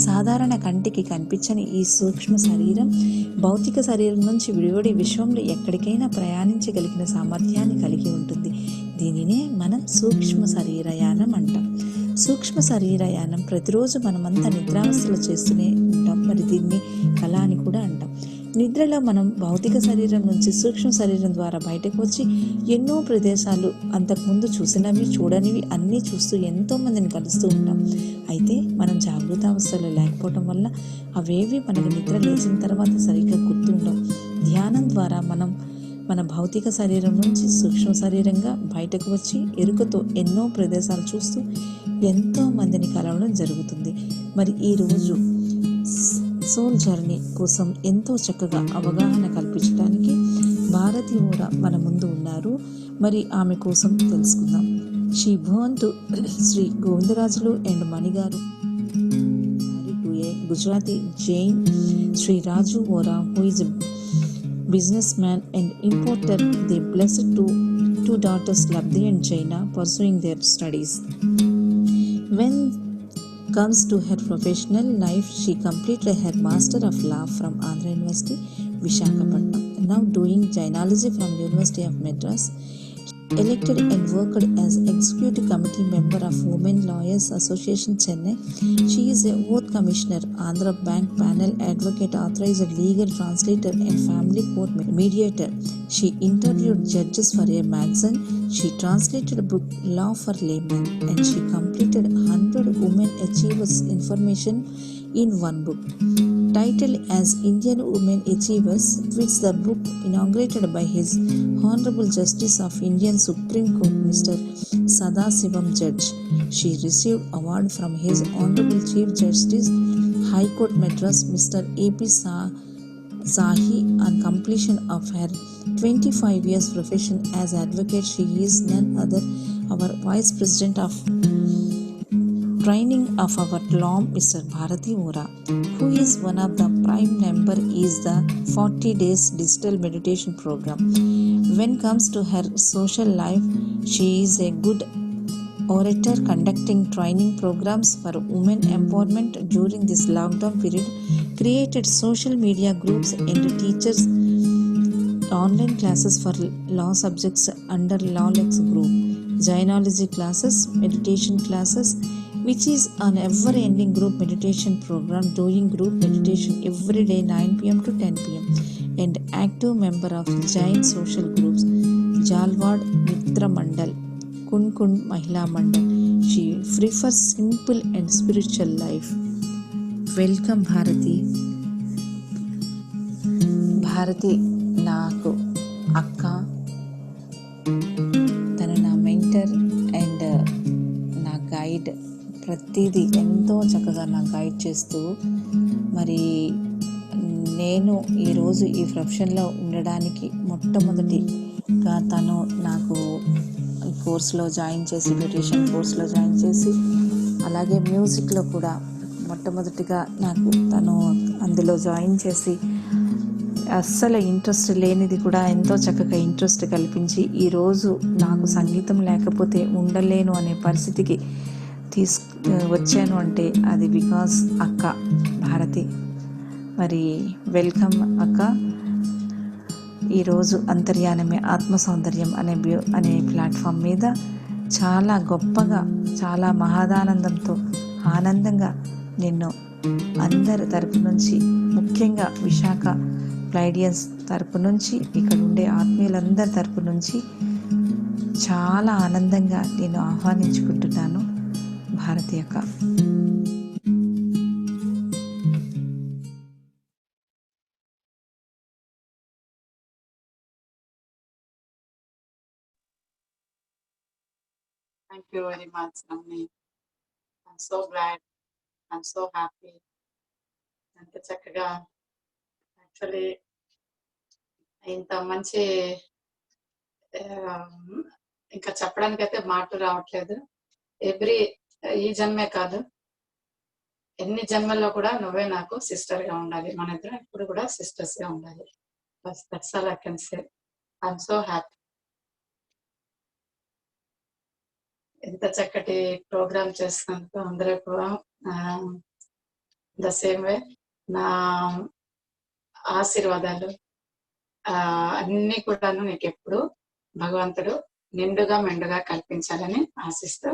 సాధారణ కంటికి కనిపించని ఈ సూక్ష్మ శరీరం భౌతిక శరీరం నుంచి విడివడి విశ్వంలో ఎక్కడికైనా ప్రయాణించగలిగిన సామర్థ్యాన్ని కలిగి ఉంటుంది. దీనినే మనం సూక్ష్మ శరీరయానం అంటాం. సూక్ష్మ శరీరయానం ప్రతిరోజు మనమంతా నిద్రావస్థలో చేస్తూనే ఉంటాం. మరి దీన్ని కళ అని కూడా అంటాం. నిద్రలో మనం భౌతిక శరీరం నుంచి సూక్ష్మ శరీరం ద్వారా బయటకు వచ్చి ఎన్నో ప్రదేశాలు, అంతకుముందు చూసినవి చూడనివి అన్నీ చూస్తూ ఎంతో మందిని కలుస్తూ ఉంటాం. అయితే మనం జాగృతావస్థలో లేకపోవటం వల్ల అవేవి మనకు నిద్ర లేచిన తర్వాత సరిగ్గా గుర్తుండవు. ధ్యానం ద్వారా మనం మన భౌతిక శరీరం నుంచి సూక్ష్మ శరీరంగా బయటకు వచ్చి ఎరుకతో ఎన్నో ప్రదేశాలు చూస్తూ ఎంతో మందిని కలవడం జరుగుతుంది. మరి ఈరోజు సోల్ జర్నీ కోసం ఎంతో చక్కగా అవగాహన కల్పించడానికి భారతి ఓరా మన ముందు ఉన్నారు. మరి ఆమె కోసం తెలుసుకుందాం. She born to Shri Govindarajulu and మణిగారు, Gujarati Jain Shri Raju Ora, who is businessman and importer. They blessed two daughters, Labdi and Jaina, pursuing their studies. When comes to her professional life, she completed her Master of Law from Andhra University, Visakhapatnam. Now doing Gynecology from University of Madras. Elected and worked as Executive Committee member of Women Lawyers Association, Chennai. She is a Oath Commissioner, Andhra Bank Panel Advocate, Authorized Legal Translator and Family Court Mediator. She interviewed judges for a magazine. She translated a book, Law for Laymen, and she completed 100 Women Achievers information in one book. Titled as Indian Women Achievers, which the book inaugurated by His Honorable Justice of Indian Supreme Court, Mr. Sadasivam Judge. She received award from His Honorable Chief Justice, High Court Madras, Mr. A.P. Sahi, on completion of her 25 years profession as advocate. She is none other our Vice President of Training of our law, Mr. Bharati Vora, who is one of the prime member is the 40 days digital meditation program. When comes to her social life, she is a good orator, conducting training programs for women empowerment during this lockdown period, created social media groups and teachers online classes for law subjects under LawLex group, gynecology classes, meditation classes, which is an ever-ending group meditation program, doing group meditation every day 9 p.m. to 10 p.m. and active member of Jain social groups, Jalwad Mitra Mandal, Kun Mahila Mandal. She prefers simple and spiritual life. Welcome Bharati. Bharati నాకు అక్క, తను నా mentor and నా guide. ప్రతిదీ ఎంతో చక్కగా నాకు guide చేస్తూ, మరి నేను ఈరోజు ఈ ప్రొఫెషన్లో ఉండడానికి మొట్టమొదటిగా తను నాకు కోర్సులో జాయిన్ చేసి, బ్యూటిషియన్ కోర్సులో జాయిన్ చేసి, అలాగే మ్యూజిక్లో కూడా మొట్టమొదటిగా నాకు తను అందులో జాయిన్ చేసి, అస్సలు ఇంట్రెస్ట్ లేనిది కూడా ఎంతో చక్కగా ఇంట్రెస్ట్ కల్పించి, ఈరోజు నాకు సంగీతం లేకపోతే ఉండలేను అనే పరిస్థితికి వచ్చాను అంటే అది బికాస్ అక్క భారతి. మరి వెల్కమ్ అక్క. ఈరోజు అంతర్యానమే ఆత్మ సౌందర్యం అనే ప్లాట్ఫామ్ మీద చాలా గొప్పగా, చాలా మహదానందంతో, ఆనందంగా నిన్ను అందరి తరపు నుంచి, ముఖ్యంగా విశాఖ ప్లైడియన్స్ తరపు నుంచి, ఇక్కడ ఉండే ఆత్మీయులందరి తరపు నుంచి చాలా ఆనందంగా నేను ఆహ్వానించుకుంటున్నాను భారతి అక్క. Thank you very much, Navni. I'm so glad. I'm so happy. ఎంత చక్కగా, యాక్చువల్లీ ఇంత మంచి, ఇంకా చెప్పడానికైతే మాటలు రావట్లేదు. ఈ జన్మే కాదు, ఎన్ని జన్మల్లో కూడా నువ్వే నాకు సిస్టర్ గా ఉండాలి. మన ఇద్దరం ఇప్పుడు కూడా సిస్టర్స్ గా ఉండాలి. That's all I can say. I'm so happy. ఎంత చక్కటి ప్రోగ్రామ్ చేస్తున్నందుకు అందరూ కూడా ద సేమ్ వే నా ఆశీర్వాదాలు అన్ని కూడాను నీకు ఎప్పుడు భగవంతుడు నిండుగా మెండుగా కల్పించాలని ఆశిస్తూ,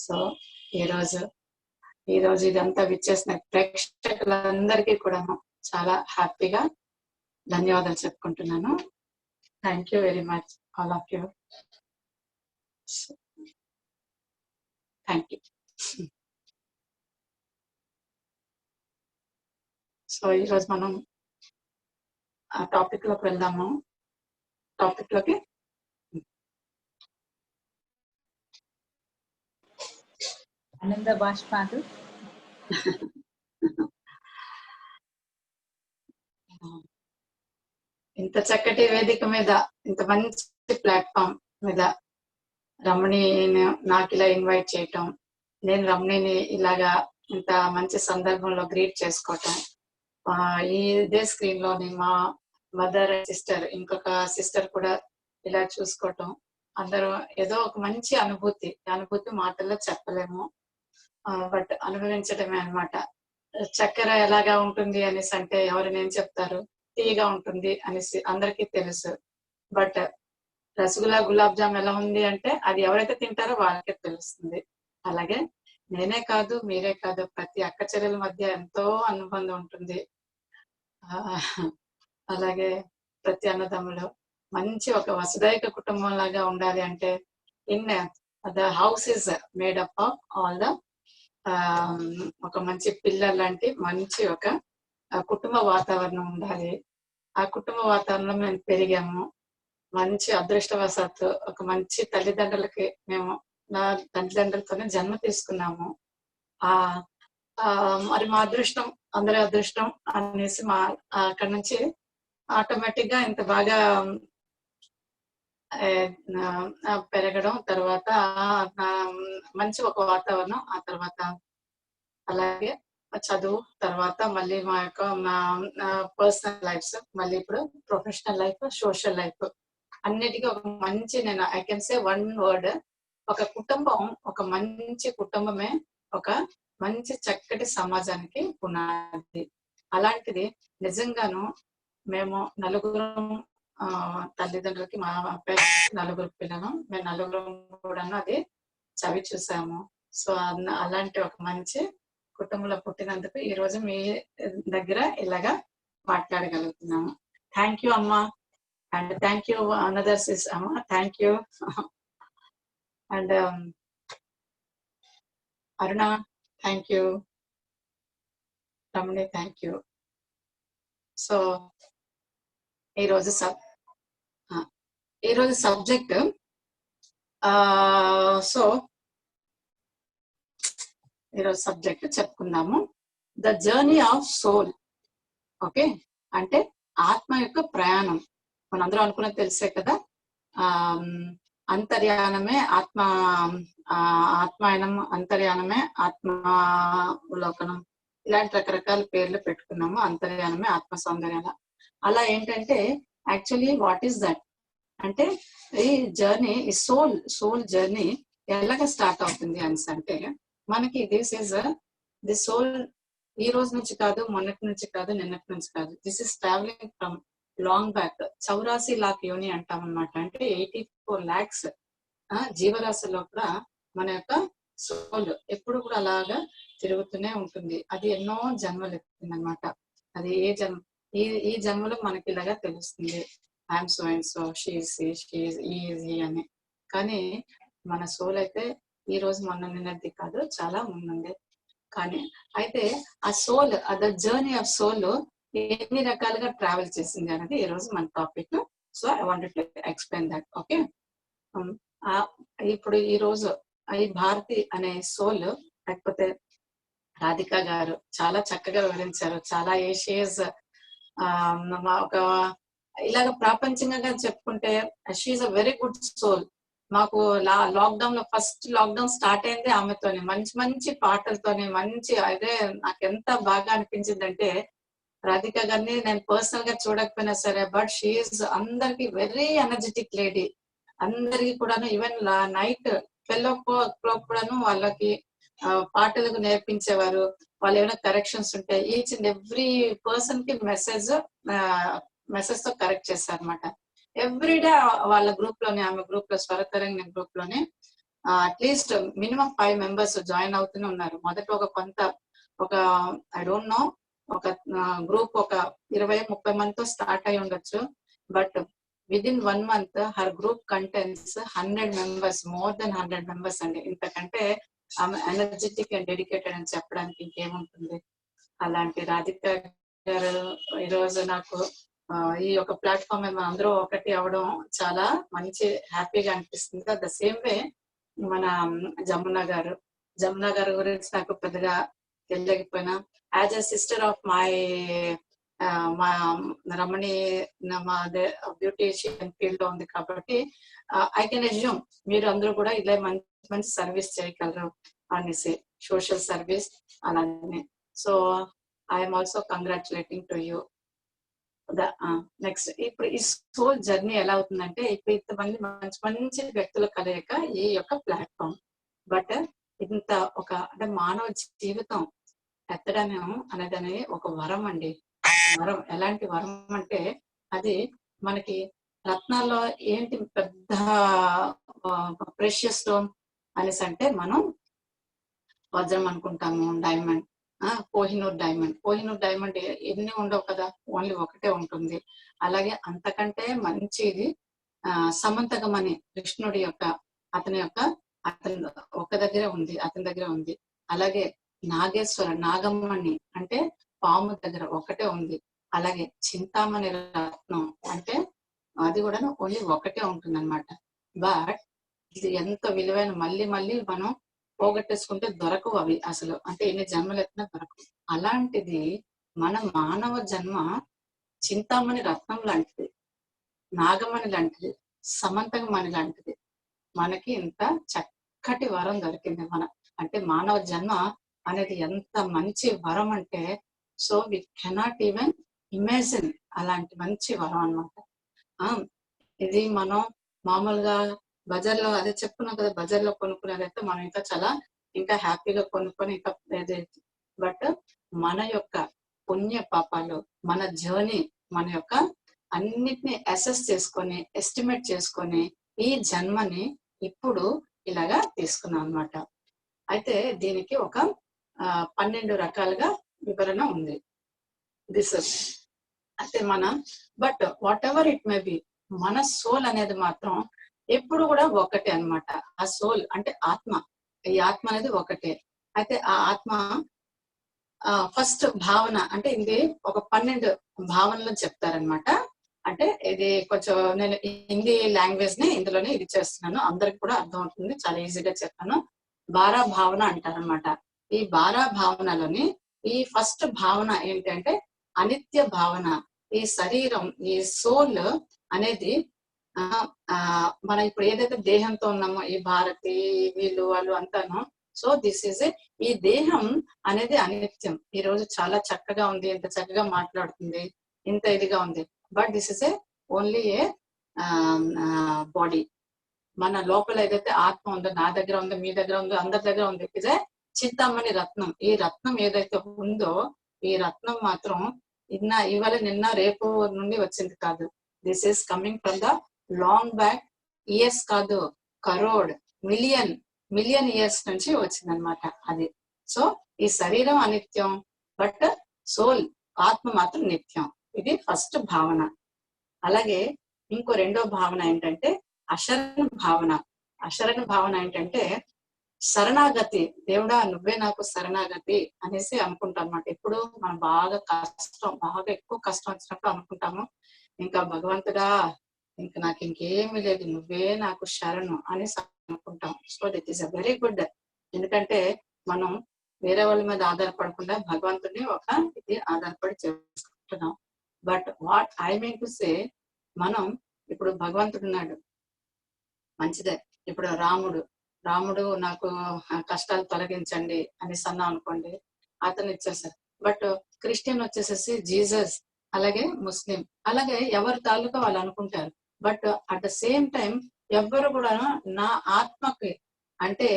సో ఈరోజు ఇదంతా విచ్చేసిన ప్రేక్షకులందరికీ కూడా చాలా హ్యాపీగా ధన్యవాదాలు చెప్పుకుంటున్నాను. Thank you very much all of you. Thank you. So ఈరోజు మనం ఆ టాపిక్ లోకి వెళ్దాము. టాపిక్ లోకి ఆనంద బాష్పాలు. ఇంత చక్కటి వేదిక మీద, ఇంత మంచి ప్లాట్ఫామ్ మీద రమణిని నాకు ఇలా ఇన్వైట్ చేయటం, నేను రమణిని ఇలాగా ఇంత మంచి సందర్భంలో గ్రీట్ చేసుకోవటం, ఇదే స్క్రీన్ లోని మా మదర్ సిస్టర్, ఇంకొక సిస్టర్ కూడా ఇలా చూసుకోవటం, అందరూ ఏదో ఒక మంచి అనుభూతి మాటల్లో చెప్పలేము. బట్ అనుభవించడమే అన్నమాట. చక్కెర ఎలాగా ఉంటుంది అనేసి అంటే ఎవరైనా ఏం చెప్తారు, తీయగా ఉంటుంది అనేసి అందరికీ తెలుసు. బట్ రసగుల్లా గులాబ్ జామ్ ఎలా ఉంది అంటే అది ఎవరైతే తింటారో వాళ్ళకే తెలుస్తుంది. అలాగే నేనే కాదు, మీరే కాదు, ప్రతి అక్క చెల్లెల మధ్య ఎంతో అనుబంధం ఉంటుంది. ఆ, అలాగే ప్రతి అన్నదమ్ములు మంచి ఒక వసుదైక కుటుంబం లాగా ఉండాలి అంటే in the house is made up of all the ఒక మంచి పిల్లల లాంటి మంచి ఒక కుటుంబ వాతావరణం ఉండాలి. ఆ కుటుంబ వాతావరణంలో మేము పెరిగాము. మంచి అదృష్టవశాత్తు ఒక మంచి తల్లిదండ్రులకి మేము నా తల్లిదండ్రులతోనే జన్మ తీసుకున్నాము. ఆ మరి మా అదృష్టం అందరి అదృష్టం అనేసి మా అక్కడ నుంచి ఆటోమేటిక్ గా ఇంత బాగా పెరగడం, తర్వాత మంచి ఒక వాతావరణం, ఆ తర్వాత అలాగే చదువు, తర్వాత మళ్ళీ మా యొక్క పర్సనల్ లైఫ్స్, మళ్ళీ ఇప్పుడు ప్రొఫెషనల్ లైఫ్, సోషల్ లైఫ్ అన్నిటికీ ఒక మంచి నేను I can say one word, ఒక కుటుంబం, ఒక మంచి కుటుంబమే ఒక మంచి చక్కటి సమాజానికి పునాది. అలాంటిది నిజంగాను మేము నలుగురం తల్లిదండ్రులకి, మా నలుగురు పిల్లలు, మేము నలుగురం కూడాను అది చవి చూసాము. సో అలాంటి ఒక మంచి కుటుంబంలో పుట్టినందుకు ఈ రోజు మీ దగ్గర ఇలాగా మాట్లాడగలుగుతున్నాము. థ్యాంక్ యూ అమ్మా, and thank you another sis అమ్మా, thank you. And Aruna thank you, Ramani thank you. So ఈరోజు సబ్జెక్ట్ ఈరోజు సబ్జెక్ట్ చెప్పుకుందాము, the journey of soul. Okay, అంటే ఆత్మ యొక్క ప్రయాణం. మనందరం అనుకున్నది తెలిసే కదా, అంతర్యానమే ఆత్మ, ఆత్మాయనం, అంతర్యానమే ఆత్మలోకనం, ఇలాంటి రకరకాల పేర్లు పెట్టుకున్నాము. అంతర్యానమే ఆత్మ సౌందర్యాల. అలా ఏంటంటే యాక్చువల్లీ వాట్ ఈస్ దట్ అంటే ఈ జర్నీ, ఈ సోల్ జర్నీ ఎలాగ స్టార్ట్ అవుతుంది అనేసి అంటే మనకి ది సోల్ ఈ రోజు నుంచి కాదు, మొన్నటి నుంచి కాదు, నిన్నటి నుంచి కాదు. This is travelling from long back. 84 lakh యోని అంటాం అనమాట. అంటే 84 lakhs జీవరాశిలో కూడా మన యొక్క సోల్ ఎప్పుడు కూడా అలాగా తిరుగుతూనే ఉంటుంది. అది ఎన్నో జన్మలు ఎత్తుంది అనమాట. అది ఈ జన్మలో మనకి ఇలాగా తెలుస్తుంది, I'm so and so, she అని. కానీ మన సోల్ అయితే ఈ రోజు మొన్న నిన్నది కాదు, చాలా ముందుంది. కానీ అయితే ఆ soul, the journey of soul ఎన్ని రకాలుగా ట్రావెల్ చేసింది అనేది ఈ రోజు మన topic. So I wanted to explain that. Okay, ఇప్పుడు ఈ రోజు ఈ భారతి అనే సోల్, లేకపోతే రాధిక గారు చాలా చక్కగా వివరించారు. చాలా ఏషియస్ ఒక ఇలాగ ప్రాపంచికంగా చెప్పుకుంటే she's a very good soul. మాకు లాక్డౌన్ లో ఫస్ట్ లాక్డౌన్ స్టార్ట్ అయింది ఆమెతోనే, మంచి మంచి పాటలతోనే, మంచి అదే నాకు ఎంత బాగా అనిపించిందంటే రాధిక గారిని నేను పర్సనల్ గా చూడకపోయినా సరే, బట్ షీఈస్ అందరికి వెరీ ఎనర్జెటిక్ లేడీ. అందరికి కూడాను ఈవెన్ నైట్ 12 o'clock కూడాను వాళ్ళకి పాటలకు నేర్పించేవారు. వాళ్ళు ఏమైనా కరెక్షన్స్ ఉంటే ఈచ్ అండ్ ఎవ్రీ పర్సన్ కి మెసేజ్ తో కరెక్ట్ చేశారు అనమాట. ఎవ్రీడే వాళ్ళ గ్రూప్ లోనే, ఆమె గ్రూప్ లో, స్వరతరంగ గ్రూప్ లోనే అట్లీస్ట్ మినిమం 5 members జాయిన్ అవుతూనే ఉన్నారు. మొదట ఒక ఐ డోంట్ నో, ఒక గ్రూప్ ఒక 20-30 మందితో స్టార్ట్ అయి ఉండొచ్చు. But within 1 month her group contents 100 members, more than 100 members అండి. ఇంతకంటే ఆమె ఎనర్జెటిక్ అండ్ డెడికేటెడ్ అని చెప్పడానికి ఇంకేముంటుంది. అలాంటి రాధిక గారు ఈరోజు నాకు ఈ యొక్క ప్లాట్ఫామ్ మీద అందరూ ఒకటి అవడం చాలా మంచి హ్యాపీగా అనిపిస్తుంది. ద సేమ్ వే మన జమున గారు గురించి నాకు పెద్దగా తెలియకపోయినా, యాజ్ ఎ సిస్టర్ ఆఫ్ మా రమణి, మా బ్యూటీషియన్ ఫీల్డ్ లో ఉంది కాబట్టి ఐ కెన్ అజ్యూమ్ మీరు అందరూ కూడా ఇలా మంచి సర్వీస్ చేయగలరు అనేసి, సోషల్ సర్వీస్ అలానే. So I'm also congratulating to you. Next ఇప్పుడు ఈ సోల్ జర్నీ ఎలా అవుతుందంటే, ఇప్పుడు ఇంతమంది మంచి మంచి వ్యక్తుల కలయిక ఈ యొక్క ప్లాట్ఫామ్. బట్ ఇంత ఒక అంటే మానవ జీవితం ఎత్తడం అనేది ఒక వరం అండి. వరం ఎలాంటి వరం అంటే అది మనకి రత్నాల్లో ఏంటి పెద్ద ప్రెషియస్ స్టోన్ అనేసి అంటే మనం వజ్రం అనుకుంటాము, డైమండ్, కోహినూర్ డైమండ్ ఎన్ని ఉండవు కదా, ఓన్లీ ఒకటే ఉంటుంది. అలాగే అంతకంటే మంచిది సమంతకమని కృష్ణుడి యొక్క అతని దగ్గర ఉంది. అలాగే నాగమ్మని అంటే పాము దగ్గర ఒకటే ఉంది. అలాగే చింతామణి రత్నం అంటే అది కూడా ఓన్లీ ఒకటే ఉంటుంది అనమాట. బట్ ఇది ఎంత విలువైన, మళ్ళీ మళ్ళీ మనం పోగొట్టేసుకుంటే దొరకవు అవి అసలు, అంటే ఎన్ని జన్మలు ఎత్తినా దొరకవు. అలాంటిది మన మానవ జన్మ చింతామణి రత్నం లాంటిది, నాగమణి లాంటిది, సమంతకమణి లాంటిది. మనకి ఇంత చక్కటి వరం దొరికింది. అంటే మానవ జన్మ అనేది ఎంత మంచి వరం అంటే, so we cannot even imagine అలాంటి మంచి వరం అనమాట. ఇది మనం మామూలుగా బజార్లో అదే చెప్పుకున్నాం కదా, బజార్లో కొనుక్కునేదైతే మనం ఇంకా చాలా ఇంకా హ్యాపీగా కొనుక్కొని ఇంకా బట్ మన యొక్క పుణ్య పాపాలు, మన జర్నీ, మన యొక్క అన్నిటిని అసెస్ చేసుకొని ఎస్టిమేట్ చేసుకొని ఈ జన్మని ఇప్పుడు ఇలాగా తీసుకున్నాం అనమాట. అయితే దీనికి ఒక 12 రకాలుగా వివరణ ఉంది. దిస్ అంటే but what ever it may be, మన సోల్ అనేది మాత్రం ఎప్పుడు కూడా ఒకటే అన్నమాట. ఆ సోల్ అంటే ఆత్మ, ఈ ఆత్మ అనేది ఒకటే. అయితే ఆ ఆత్మ ఫస్ట్ భావన అంటే ఇది ఒక 12 భావనలు చెప్తారనమాట. అంటే ఇది కొంచెం నేను హిందీ లాంగ్వేజ్ ని ఇందులోనే ఇది చేస్తున్నాను, అందరికి కూడా అర్థం అవుతుంది, చాలా ఈజీగా చెప్తాను. 12 భావన అంటారనమాట. ఈ 12 భావనలోని ఈ ఫస్ట్ భావన ఏంటంటే అనిత్య భావన. ఈ శరీరం, ఈ సోల్ అనేది మనం ఇప్పుడు ఏదైతే దేహంతో ఉన్నామో, ఈ భారతి వీళ్ళు వాళ్ళు అంతాను, సో దిస్ ఈజ్ ఈ దేహం అనేది అనిత్యం. ఈ రోజు చాలా చక్కగా ఉంది, ఇంత చక్కగా మాట్లాడుతుంది, ఇంత ఇదిగా ఉంది, but this is only A body. మన లోపల ఏదైతే ఆత్మ ఉందో, నా దగ్గర ఉందో, మీ దగ్గర ఉందో, అందరి దగ్గర ఉంది, ఇదే చింతామణి రత్నం. ఈ రత్నం ఏదైతే ఉందో, ఈ రత్నం మాత్రం ఇవాళ నిన్న రేపు నుండి వచ్చింది కాదు. This is coming from the long back, years కాదు, కరోడ్, మిలియన్ ఇయర్స్ నుంచి వచ్చిందనమాట అది. సో ఈ శరీరం అనిత్యం, బట్ సోల్, ఆత్మ మాత్రం నిత్యం. ఇది ఫస్ట్ భావన. అలాగే ఇంకో రెండో భావన ఏంటంటే అశరణ భావన. అశరణ భావన ఏంటంటే శరణాగతి. దేవుడా నువ్వే నాకు శరణాగతి అనేసి అనుకుంటాం అన్నమాట. ఎప్పుడు మనం బాగా ఎక్కువ కష్టం వచ్చినప్పుడు అనుకుంటాము, ఇంకా భగవంతుడా ఇంకా నాకు ఇంకేమీ లేదు, నువ్వే నాకు శరణు అనేసి అనుకుంటాం. So this is a very good. ఎందుకంటే మనం వేరే వాళ్ళ మీద ఆధారపడకుండా భగవంతుని ఇది ఆధారపడి చేసుకుంటున్నాం. But what I mean to say, మనం ఇప్పుడు భగవంతుడు ఉన్నాడు, మంచిదే. ఇప్పుడు రాముడు నాకు కష్టాలు తొలగించండి అనేసి అన్నాం అనుకోండి, అతను ఇచ్చేసారు. బట్ క్రిస్టియన్ వచ్చేసేసి జీసస్, అలాగే ముస్లిం, అలాగే ఎవరి తాలూకా వాళ్ళు అనుకుంటారు. But at the same time ఎవ్వరు కూడా నా ఆత్మకి అంటే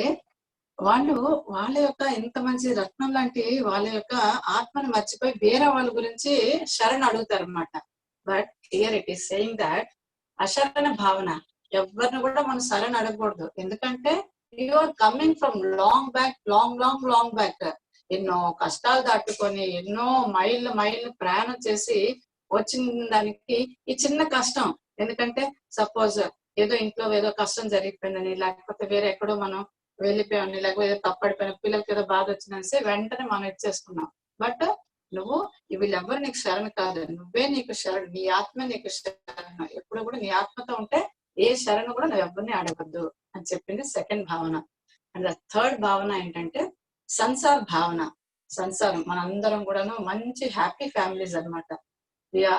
వాళ్ళ యొక్క ఇంత మంచి రత్నం లాంటి వాళ్ళ యొక్క ఆత్మని మర్చిపోయి వేరే వాళ్ళ గురించి శరణ్ అడుగుతారు అనమాట. But here it is saying that అశరణ భావన, ఎవరిని కూడా మనం శరణ్ అడగకూడదు. ఎందుకంటే you are coming from long back. ఎన్నో కష్టాలు దాటుకొని ఎన్నో మైళ్ళు ప్రయాణం చేసి వచ్చిన దానికి ఈ చిన్న కష్టం. ఎందుకంటే సపోజ్ ఏదో ఇంట్లో ఏదో కష్టం జరిగిపోయిందని, లేకపోతే వేరే ఎక్కడో మనం వెళ్ళిపోయామని, లేకపోతే ఏదో తప్పడిపోయిన పిల్లలకి ఏదో బాధ వచ్చిందని వెంటనే మనం ఇచ్చేసుకున్నాం. బట్ నువ్వు వీళ్ళెవ్వరు నీకు శరణ్ కాదు, నువ్వే నీకు శరణ్, నీ ఆత్మ నీకు శరణ్. ఎప్పుడు కూడా నీ ఆత్మతో ఉంటే ఏ శరణ్ కూడా నువ్వు ఎవరిని అడగద్దు అని చెప్పింది సెకండ్ భావన. అండ్ థర్డ్ భావన ఏంటంటే సంసార భావన. సంసారం, మనందరం కూడాను మంచి హ్యాపీ ఫ్యామిలీస్ అనమాట.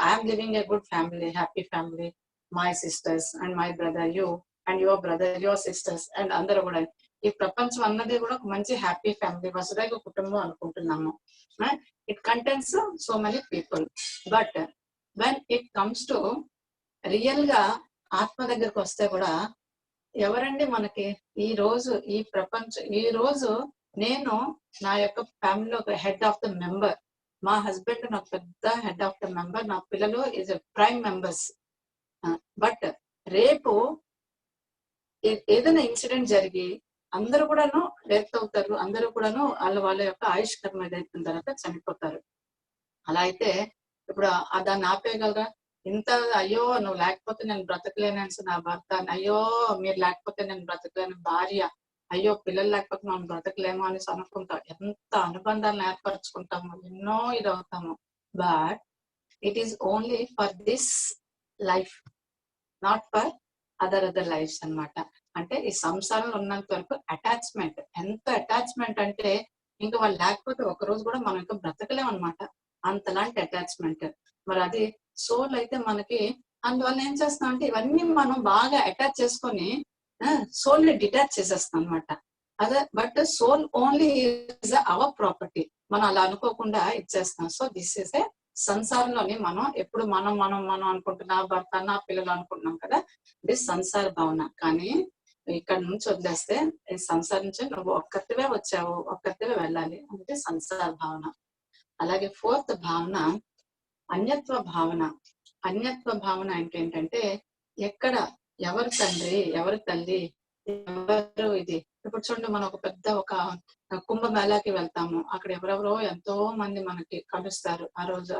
I'm living a good family, happy family, my sisters and my brother, you and your brother, your sisters and అందరూ కూడా. ఈ ప్రపంచం అన్నది కూడా ఒక మంచి హ్యాపీ ఫ్యామిలీ, వసుదైక కుటుంబం అనుకుంటున్నాము. It contains so many people. But when it comes to real గా ఆత్మ దగ్గరకు వస్తే కూడా ఎవరండి మనకి ఈ రోజు ఈ ప్రపంచం, ఈ రోజు నేను నా యొక్క ఫ్యామిలీలో ఒక హెడ్ ఆఫ్ ద మెంబర్, మా హస్బెండ్ నాకు పెద్ద హెడ్ ఆఫ్ ద మెంబర్, నా పిల్లలు ఈజ్ ప్రైమ్ మెంబర్స్. బట్ రేపు ఏదైనా ఇన్సిడెంట్ జరిగి అందరూ కూడాను డెత్ అవుతారు, అందరూ కూడాను వాళ్ళ యొక్క ఆయుష్కర్మ ఏదైతున్న తర్వాత చనిపోతారు. అలా అయితే ఇప్పుడు దాన్ని ఆపేయగలరా? ఇంత అయ్యో నువ్వు లేకపోతే నేను బ్రతకలేనని నా భర్త, అయ్యో మీరు లేకపోతే నేను బ్రతకలేను భార్య, అయ్యో పిల్లలు లేకపోతే మనం బ్రతకలేము అని అనుకుంటాం. ఎంత అనుబంధాలను ఏర్పరచుకుంటాము, ఎన్నో ఇది అవుతాము. But it is only for this life, not for other lifes అన్నమాట. అంటే ఈ సంసారంలో ఉన్నంత వరకు అటాచ్మెంట్, ఎంత అటాచ్మెంట్ అంటే ఇంకా వాళ్ళు లేకపోతే ఒక రోజు కూడా మనం ఇంకా బ్రతకలేం అనమాట, అంతలాంటి అటాచ్మెంట్. మరి అది సోల్ అయితే మనకి, అందువల్ల ఏం చేస్తాం అంటే ఇవన్నీ మనం బాగా అటాచ్ చేసుకొని సోల్ ని డిటాచ్ చేసేస్తాం అనమాట. అదే but soul only is our property, మనం అలా అనుకోకుండా ఇచ్చేస్తాం. సో దిస్ ఈస్ ఏ సంసారంలోని మనం ఎప్పుడు మనం మనం మనం అనుకుంటున్నా, భర్త నా పిల్లలు అనుకుంటున్నాం కదా, దిస్ సంసార భావన. కానీ ఇక్కడ నుంచి వదిలేస్తే ఈ సంసారం నుంచి నువ్వు ఒక్కరివే వచ్చావు, ఒక్కరివే వెళ్ళాలి అంటే సంసార భావన. అలాగే ఫోర్త్ భావన అన్యత్వ భావన. అన్యత్వ భావన అంటే ఏంటంటే ఎక్కడ ఎవరు తండ్రి, ఎవరు తల్లి, ఎవరు ఇది. ఇప్పుడు చూడండి, మనం ఒక పెద్ద ఒక కుంభమేళాకి వెళ్తాము, అక్కడ ఎవరెవరో ఎంతో మంది మనకి కలుస్తారు ఆ రోజు.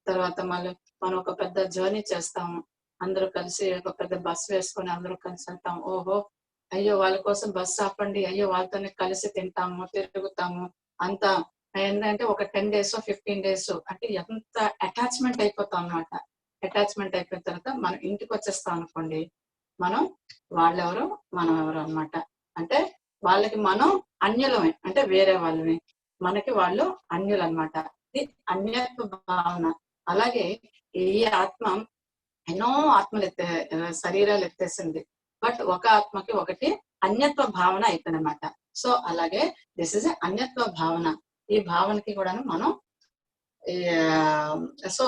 తర్వాత మళ్ళీ మనం ఒక పెద్ద జర్నీ చేస్తాము, అందరూ కలిసి ఒక పెద్ద బస్ వేసుకొని అందరూ కలిసి వెళ్తాం. ఓహో అయ్యో వాళ్ళ కోసం బస్ ఆపండి, అయ్యో వాళ్ళతోనే కలిసి తింటాము, తిరుగుతాము. అంత ఏంటంటే ఒక 10 days 15 days అంటే ఎంత అటాచ్మెంట్ అయిపోతాం అనమాట. అటాచ్మెంట్ అయిపోయిన తర్వాత మనం ఇంటికి వచ్చేస్తాం అనుకోండి, మనం వాళ్ళెవరు మనం ఎవరు అనమాట. అంటే వాళ్ళకి మనం అన్యులమే, అంటే వేరే వాళ్ళని, మనకి వాళ్ళు అన్యులు అనమాట. ఇది అన్యత్వ భావన. అలాగే ఈ ఆత్మ ఎన్నో ఆత్మలు శరీరాలు ఎత్తేసింది, బట్ ఒక ఆత్మకి ఒకటి అన్యత్వ భావన అయిపోయిందన్నమాట. సో అలాగే దిస్ ఇస్ అన్యత్వ భావన. ఈ భావనకి కూడా మనం so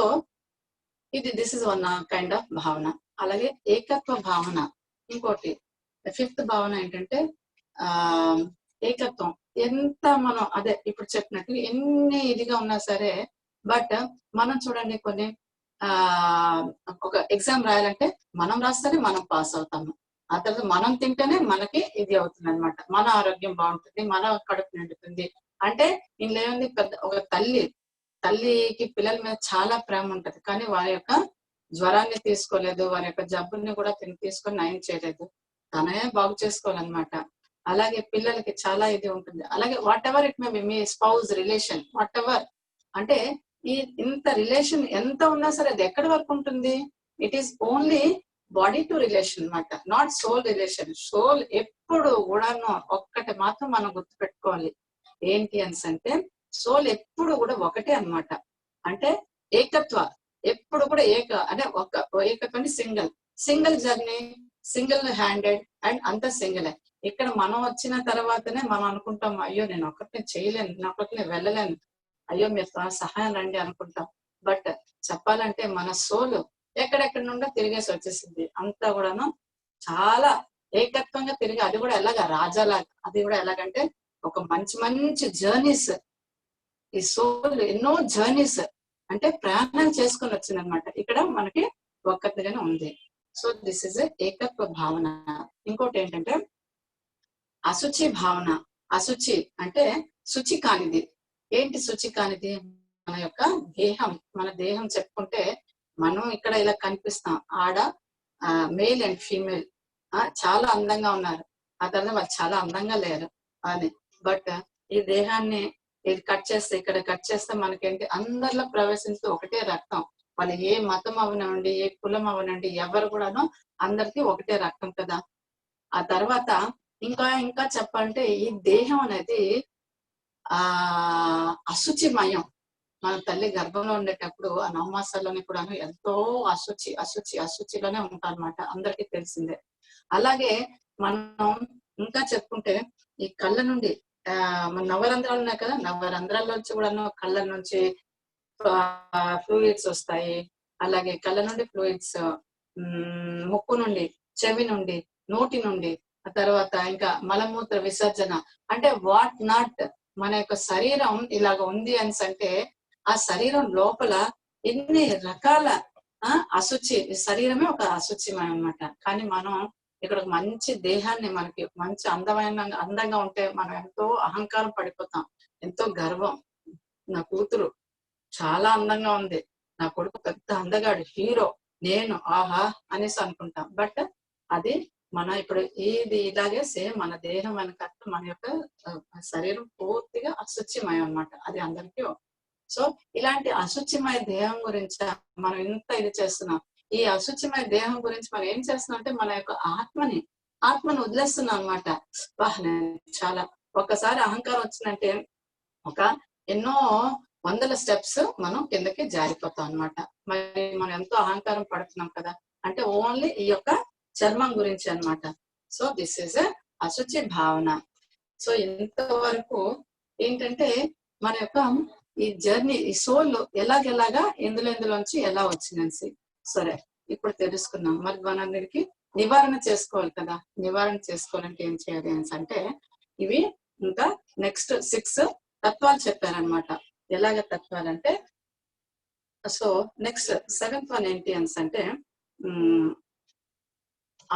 this is one kind of భావన. అలాగే ఏకత్వ భావన ఇంకోటి. ఫిఫ్త్ భావన ఏంటంటే ఏకత్వం. ఎంత మనం అదే ఇప్పుడు చెప్పినట్టు ఎన్ని ఇదిగా ఉన్నా సరే, బట్ మనం చూడండి కొన్ని ఒక ఎగ్జామ్ రాయాలంటే మనం రాస్తేనే మనం పాస్ అవుతాము, ఆ తర్వాత మనం తింటేనే మనకి ఇది అవుతుంది అనమాట, మన ఆరోగ్యం బాగుంటుంది, మన కడుపు నిండుతుంది. అంటే ఇందులో ఏముంది, పెద్ద ఒక తల్లికి పిల్లల మీద చాలా ప్రేమ ఉంటది, కానీ వారి యొక్క జ్వరాన్ని తీసుకోలేదు, వారి యొక్క జబ్బుల్ని కూడా తీసుకొని నయం చేయలేదు, తనే బాగు చేసుకోవాలన్నమాట. అలాగే పిల్లలకి చాలా ఇది ఉంటుంది. అలాగే what ever it may be, me spouse relation what ever, అంటే ఇంత రిలేషన్ ఎంత ఉన్నా సరే అది ఎక్కడి వరకు ఉంటుంది? It is only body to relation అనమాట, నాట్ సోల్ రిలేషన్. సోల్ ఎప్పుడు కూడాను ఒక్కటి మాత్రం మనం గుర్తుపెట్టుకోవాలి, ఏంటి అంటే సోల్ ఎప్పుడు కూడా ఒకటే అన్నమాట. అంటే ఏకత్వ, ఎప్పుడు కూడా అంటే ఏకత్వం single journey, single handed and అంత సింగిల్. ఇక్కడ మనం వచ్చిన తర్వాతనే మనం అనుకుంటాం, అయ్యో నేను ఒకరిని చేయలేను, నేను ఒకరిని వెళ్ళలేను, అయ్యో మీరు సహాయం రండి అనుకుంటాం. బట్ చెప్పాలంటే మన సోలు ఎక్కడెక్కడి నుండో తిరిగేసి వచ్చేసింది, అంతా కూడాను చాలా ఏకత్వంగా తిరిగి, అది కూడా ఎలాగా రాజాలాగా, అది కూడా ఎలాగంటే ఒక మంచి మంచి జర్నీస్. ఈ సోల్ ఎన్నో జర్నీస్ అంటే ప్రయాణం చేసుకొని వచ్చింది అనమాట, ఇక్కడ మనకి ఒక్కటిగానే ఉంది. సో దిస్ ఇస్ ఏకత్వ భావన. ఇంకోటి ఏంటంటే అశుచి భావన. అశుచి అంటే శుచి కానిది. ఏంటి శుచి కానిది? మన యొక్క దేహం. మన దేహం చెప్పుకుంటే మనం ఇక్కడ ఇలా కనిపిస్తాం, ఆడ మేల్ అండ్ ఫీమేల్ చాలా అందంగా ఉన్నారు, ఆ తర్వాత వాళ్ళు చాలా అందంగా లేరు అని. బట్ ఈ దేహాన్ని ఇది కట్ చేస్తే, ఇక్కడ కట్ చేస్తే మనకేంటి, అందరిలో ప్రవేశించే ఒకటే రక్తం. వాళ్ళు ఏ మతం అవనండి, ఏ కులం అవనండి, ఎవరు కూడాను అందరికి ఒకటే రక్తం కదా. ఆ తర్వాత ఇంకా చెప్పాలంటే ఈ దేహం అనేది అశుచిమయం. మన తల్లి గర్భంలో ఉండేటప్పుడు ఆ 9 మాసాల్లోని కూడా ఎంతో అశుచిలోనే ఉంటాం అనమాట, అందరికీ తెలిసిందే. అలాగే మనం ఇంకా చెప్పుకుంటే ఈ కళ్ళ నుండి మన నవరంధ్రాలు ఉన్నాయి కదా, నవరంధ్రాల్లో నుంచి కూడా కళ్ళ నుంచి ఫ్లూయిడ్స్ వస్తాయి. అలాగే కళ్ళ నుండి ఫ్లూయిడ్స్, ముక్కు నుండి, చెవి నుండి, నోటి నుండి, ఆ తర్వాత ఇంకా మలమూత్ర విసర్జన, అంటే వాట్ నాట్ మన యొక్క శరీరం ఇలాగ ఉంది అని అంటే ఆ శరీరం లోపల ఎన్ని రకాల అశుచి, శరీరమే ఒక అశుచిమయం అన్నమాట. కానీ మనం ఇక్కడ మంచి దేహాన్ని, మనకి మంచి అందంగా ఉంటే మనం ఎంతో అహంకారం పడిపోతాం, ఎంతో గర్వం. నా కూతురు చాలా అందంగా ఉంది, నా కొడుకు పెద్ద అందగాడు, హీరో, నేను ఆహా అనేసి అనుకుంటాం. బట్ అది మన ఇప్పుడు ఇది ఇలాగే సేమ్ మన దేహం వెనక మన యొక్క శరీరం పూర్తిగా అశుచిమయం అన్నమాట. అది అందరికీ. సో ఇలాంటి అశుచిమయ దేహం గురించి మనం ఇంత ఇది చేస్తున్నాం. ఈ అశుచిమయ దేహం గురించి మనం ఏం చేస్తున్నాం అంటే మన యొక్క ఆత్మని వదిలేస్తున్నాం అనమాట. చాలా ఒక్కసారి అహంకారం వచ్చిందంటే ఒక ఎన్నో వందల స్టెప్స్ మనం కిందకి జారిపోతాం అనమాట. మరి మనం ఎంతో అహంకారం పడుతున్నాం కదా, అంటే ఓన్లీ ఈ యొక్క చర్మం గురించి అన్నమాట. సో దిస్ ఈజ్ అశుచి భావన. సో ఇంతవరకు ఏంటంటే మన యొక్క ఈ జర్నీ, ఈ సోల్ ఎలాగెలాగా ఎందులోంచి ఎలా వచ్చిందని సరే ఇప్పుడు తెలుసుకున్నాం. మరి మనందరికి నివారణ చేసుకోవాలి కదా, నివారణ చేసుకోవాలంటే ఏం చేయాలి అని అంటే ఇవి ఇంకా నెక్స్ట్ 6 తత్వాలు చెప్పారనమాట. ఎలాగ తత్వాలంటే, సో నెక్స్ట్ 7th వన్ ఏంటి అని అంటే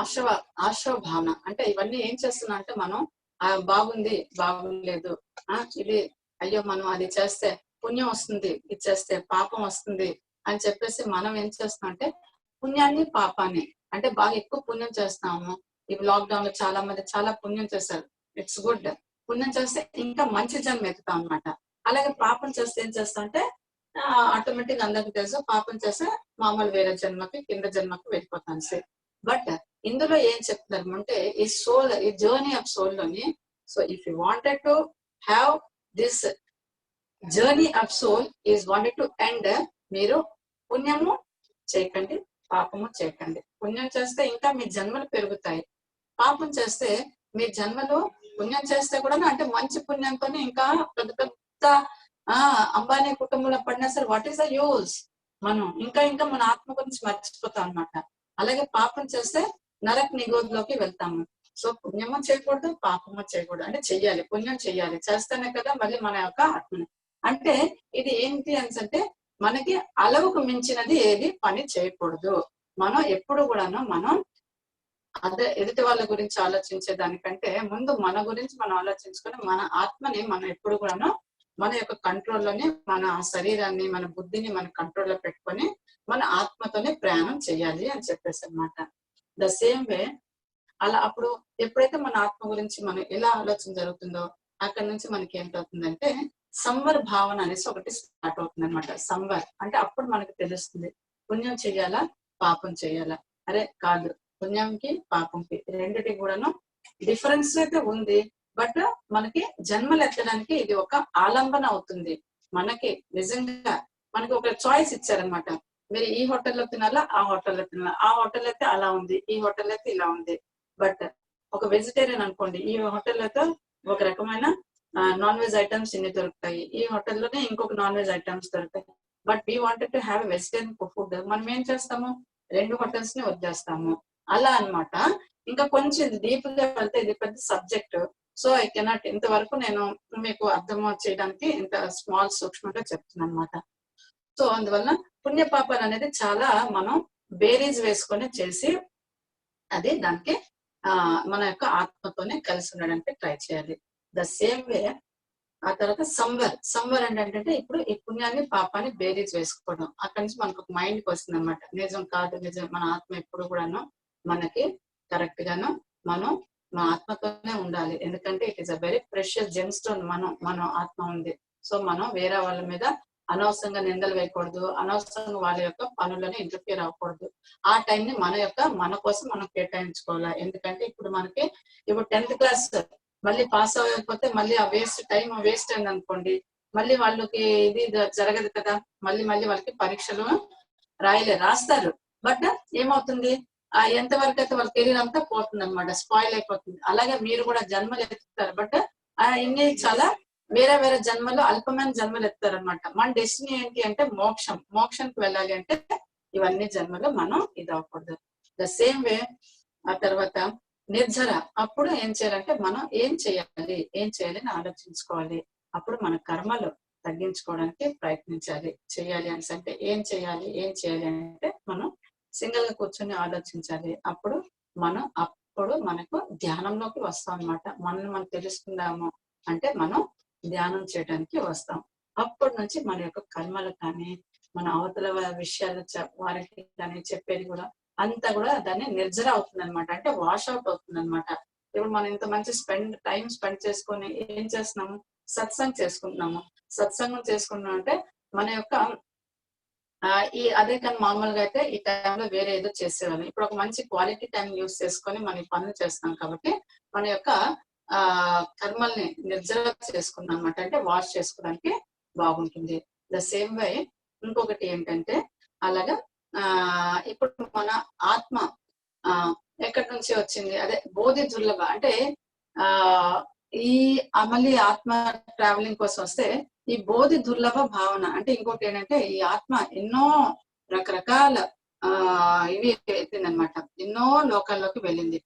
ఆశ్రవ భావన. అంటే ఇవన్నీ ఏం చేస్తున్నా అంటే మనం బాగుంది బాగులేదు, ఇది అయ్యో మనం అది చేస్తే పుణ్యం వస్తుంది, ఇది చేస్తే పాపం వస్తుంది అని చెప్పేసి మనం ఏం చేస్తున్నాం అంటే పుణ్యాన్ని పాపాన్ని, అంటే బాగా ఎక్కువ పుణ్యం చేస్తాము. ఈ లాక్డౌన్ లో చాలా మంది చాలా పుణ్యం చేశారు, ఇట్స్ గుడ్. పుణ్యం చేస్తే ఇంకా మంచి జన్మ ఎత్తుతాం అనమాట. అలాగే పాపం చేస్తే ఏం చేస్తాం అంటే ఆటోమేటిక్ అందరికి తెలుసు, పాపం చేస్తే మామూలు వేరే జన్మకి కింద జన్మకి వెళ్ళిపోతాం సార్. బట్ ఇందులో ఏం చెప్తున్నారు అంటే ఈ సోల్, ఈ జర్నీ ఆఫ్ సోల్ లోని, so if you wanted to have this journey of soul is wanted to end, మీరు పుణ్యము చేయకండి, పాపము చేయకండి. పుణ్యం చేస్తే ఇంకా మీ జన్మలు పెరుగుతాయి, పాపం చేస్తే మీ జన్మలు, పుణ్యం చేస్తే కూడా అంటే మంచి పుణ్యంతోనే ఇంకా పెద్ద పెద్ద అంబానీ కుటుంబంలో పడినా సరే వాట్ ఈస్ ద యూజ్, మనం ఇంకా మన ఆత్మ గురించి మర్చిపోతాం అనమాట. అలాగే పాపం చేస్తే నరక నిగోద్లోకి వెళ్తాము. సో పుణ్యము చేయకూడదు, పాపము చేయకూడదు, అంటే చెయ్యాలి, పుణ్యం చెయ్యాలి, చేస్తేనే కదా మళ్ళీ మన యొక్క ఆత్మని. అంటే ఇది ఏంటి అని అంటే మనకి అలవుకు మించినది ఏది పని చేయకూడదు. మనం ఎప్పుడు కూడాను మనం అదే ఎదుటి వాళ్ళ గురించి ఆలోచించే దానికంటే ముందు మన గురించి మనం ఆలోచించుకొని మన ఆత్మని మనం ఎప్పుడు కూడాను మన యొక్క కంట్రోల్లోనే, మన శరీరాన్ని, మన బుద్ధిని మన కంట్రోల్లో పెట్టుకొని మన ఆత్మతోనే ప్రయాణం చేయాలి అని చెప్పేసి అనమాట. ద సేమ్ వే అలా అప్పుడు ఎప్పుడైతే మన ఆత్మ గురించి మనం ఎలా ఆలోచన జరుగుతుందో అక్కడి నుంచి మనకి ఏంటవుతుందంటే సంవర్ భావన అనేసి ఒకటి స్టార్ట్ అవుతుంది అనమాట. సంవర్ అంటే అప్పుడు మనకి తెలుస్తుంది పుణ్యం చెయ్యాలా పాపం చెయ్యాలా. అరే కాదు, పుణ్యంకి పాపంకి రెండిటికి కూడాను డిఫరెన్స్ అయితే ఉంది. బట్ మనకి జన్మలు ఎత్తడానికి ఇది ఒక ఆలంబన అవుతుంది. మనకి నిజంగా మనకి ఒక చాయిస్ ఇచ్చారనమాట. మీరు ఈ హోటల్లో తినాలా, ఆ హోటల్లో తినాలా, ఆ హోటల్ అయితే అలా ఉంది, ఈ హోటల్ అయితే ఇలా ఉంది. బట్ ఒక వెజిటేరియన్ అనుకోండి, ఈ హోటల్ అయితే ఒక రకమైన నాన్ వెజ్ ఐటమ్స్ ఇన్ని దొరుకుతాయి, ఈ హోటల్లోనే ఇంకొక నాన్ వెజ్ ఐటమ్స్ దొరుకుతాయి. But we wanted to have vegetarian food, మనం ఏం చేస్తాము, 2 హోటల్స్ ని వదిలేస్తాము. అలా అనమాట. ఇంకా కొంచెం డీప్ గా వెళ్తే ఇది పెద్ద సబ్జెక్ట్. సో ఐ కెనాట్, ఇంతవరకు నేను మీకు అర్థం చేయడానికి ఇంత స్మాల్ సూక్ష్మంగా చెప్తున్నాను అనమాట. సో అందువల్ల పుణ్యపాపాలు అనేది చాలా మనం బేరీజ్ వేసుకొని చేసి అది దానికి మన యొక్క ఆత్మతోనే కలిసి ఉండడానికి ట్రై చేయాలి. ద సేమ్ వే ఆ తర్వాత సంవర్ అంటే ఇప్పుడు ఈ పుణ్యాన్ని పాపాన్ని బేరీజ్ వేసుకోవడం. అక్కడి నుంచి మనకు ఒక మైండ్కి వస్తుంది అనమాట, నిజం కాదు, నిజం, మన ఆత్మ ఎప్పుడు కూడాను మనకి కరెక్ట్ గాను మనం మా ఆత్మతోనే ఉండాలి. ఎందుకంటే it is a very precious gem stone, మన ఆత్మ ఉంది. సో మనం వేరే వాళ్ళ మీద అనవసరంగా నిందలు వేయకూడదు, అనవసరంగా వాళ్ళ యొక్క పనులను ఇంటర్ఫియర్ అవ్వకూడదు. ఆ టైంని మన కోసం మనం కేటాయించుకోవాలి. ఎందుకంటే ఇప్పుడు మనకి ఇప్పుడు 10th క్లాస్ మళ్ళీ పాస్ అవ్వకపోతే మళ్ళీ ఆ టైం వేస్ట్ అయింది అనుకోండి, మళ్ళీ వాళ్ళకి ఇది జరగదు కదా, మళ్ళీ వాళ్ళకి పరీక్షలు రాస్తారు. బట్ ఏమవుతుంది, ఎంతవరకు అయితే వాళ్ళ కెరీర్ అంతా పోతుంది అనమాట, స్పాయిల్ అయిపోతుంది. అలాగే మీరు కూడా జన్మలు ఎత్తుతారు, బట్ ఇన్ని చాలా వేరే జన్మలు, అల్పమైన జన్మలు ఎత్తారనమాట. మన డెస్టినీ ఏంటి అంటే మోక్షంకి వెళ్ళాలి అంటే ఇవన్నీ జన్మలు మనం ఇది అవ్వకూడదు. ద సేమ్ వే ఆ తర్వాత నిర్జర. అప్పుడు ఏం చేయాలంటే మనం ఏం చేయాలి అని ఆలోచించుకోవాలి. అప్పుడు మన కర్మలు తగ్గించుకోవడానికి ప్రయత్నించాలి. చేయాలి అనేసి అంటే ఏం చేయాలి అంటే మనం సింగిల్ గా కూర్చొని ఆలోచించాలి. అప్పుడు మనకు ధ్యానంలోకి వస్తాం అన్నమాట. మనల్ని మనం తెలుసుకుందాము అంటే మనం ధ్యానం చేయడానికి వస్తాం. అప్పటి నుంచి మన యొక్క కర్మలు కానీ మన అవతల విషయాలు వారికి కానీ చెప్పేది కూడా అంతా కూడా దాన్ని నిర్జర అవుతుంది అనమాట. అంటే వాష్ అవుట్ అవుతుంది అనమాట. ఇప్పుడు మనం ఇంత మంచి టైం స్పెండ్ చేసుకొని ఏం చేస్తున్నాము, సత్సంగ్ చేసుకుంటున్నాము. సత్సంగం చేసుకుంటున్నాం అంటే మన యొక్క అదే కానీ మామూలుగా అయితే ఈ టైంలో వేరే ఏదో చేసేవాళ్ళం. ఇప్పుడు ఒక మంచి క్వాలిటీ టైం యూస్ చేసుకొని మనం ఈ పనులు చేస్తున్నాం కాబట్టి మన యొక్క కర్మల్ని నిర్జర చేసుకున్నాం అనమాట. అంటే వాష్ చేసుకోవడానికి బాగుంటుంది. ద సేమ్ వే ఇంకొకటి ఏంటంటే అలాగా ఇప్పుడు మన ఆత్మ ఎక్కడి నుంచి వచ్చింది, అదే బోధి దుర్లభ అంటే ఆ ఈ మళ్ళీ ఆత్మ ట్రావెలింగ్ కోసం వస్తే ఈ బోధి దుర్లభ భావన అంటే ఇంకోటి ఏంటంటే ఈ ఆత్మ ఎన్నో రకరకాల ఇవి ఎత్తిందనమాట. ఎన్నో లోకాల్లోకి వెళ్ళింది.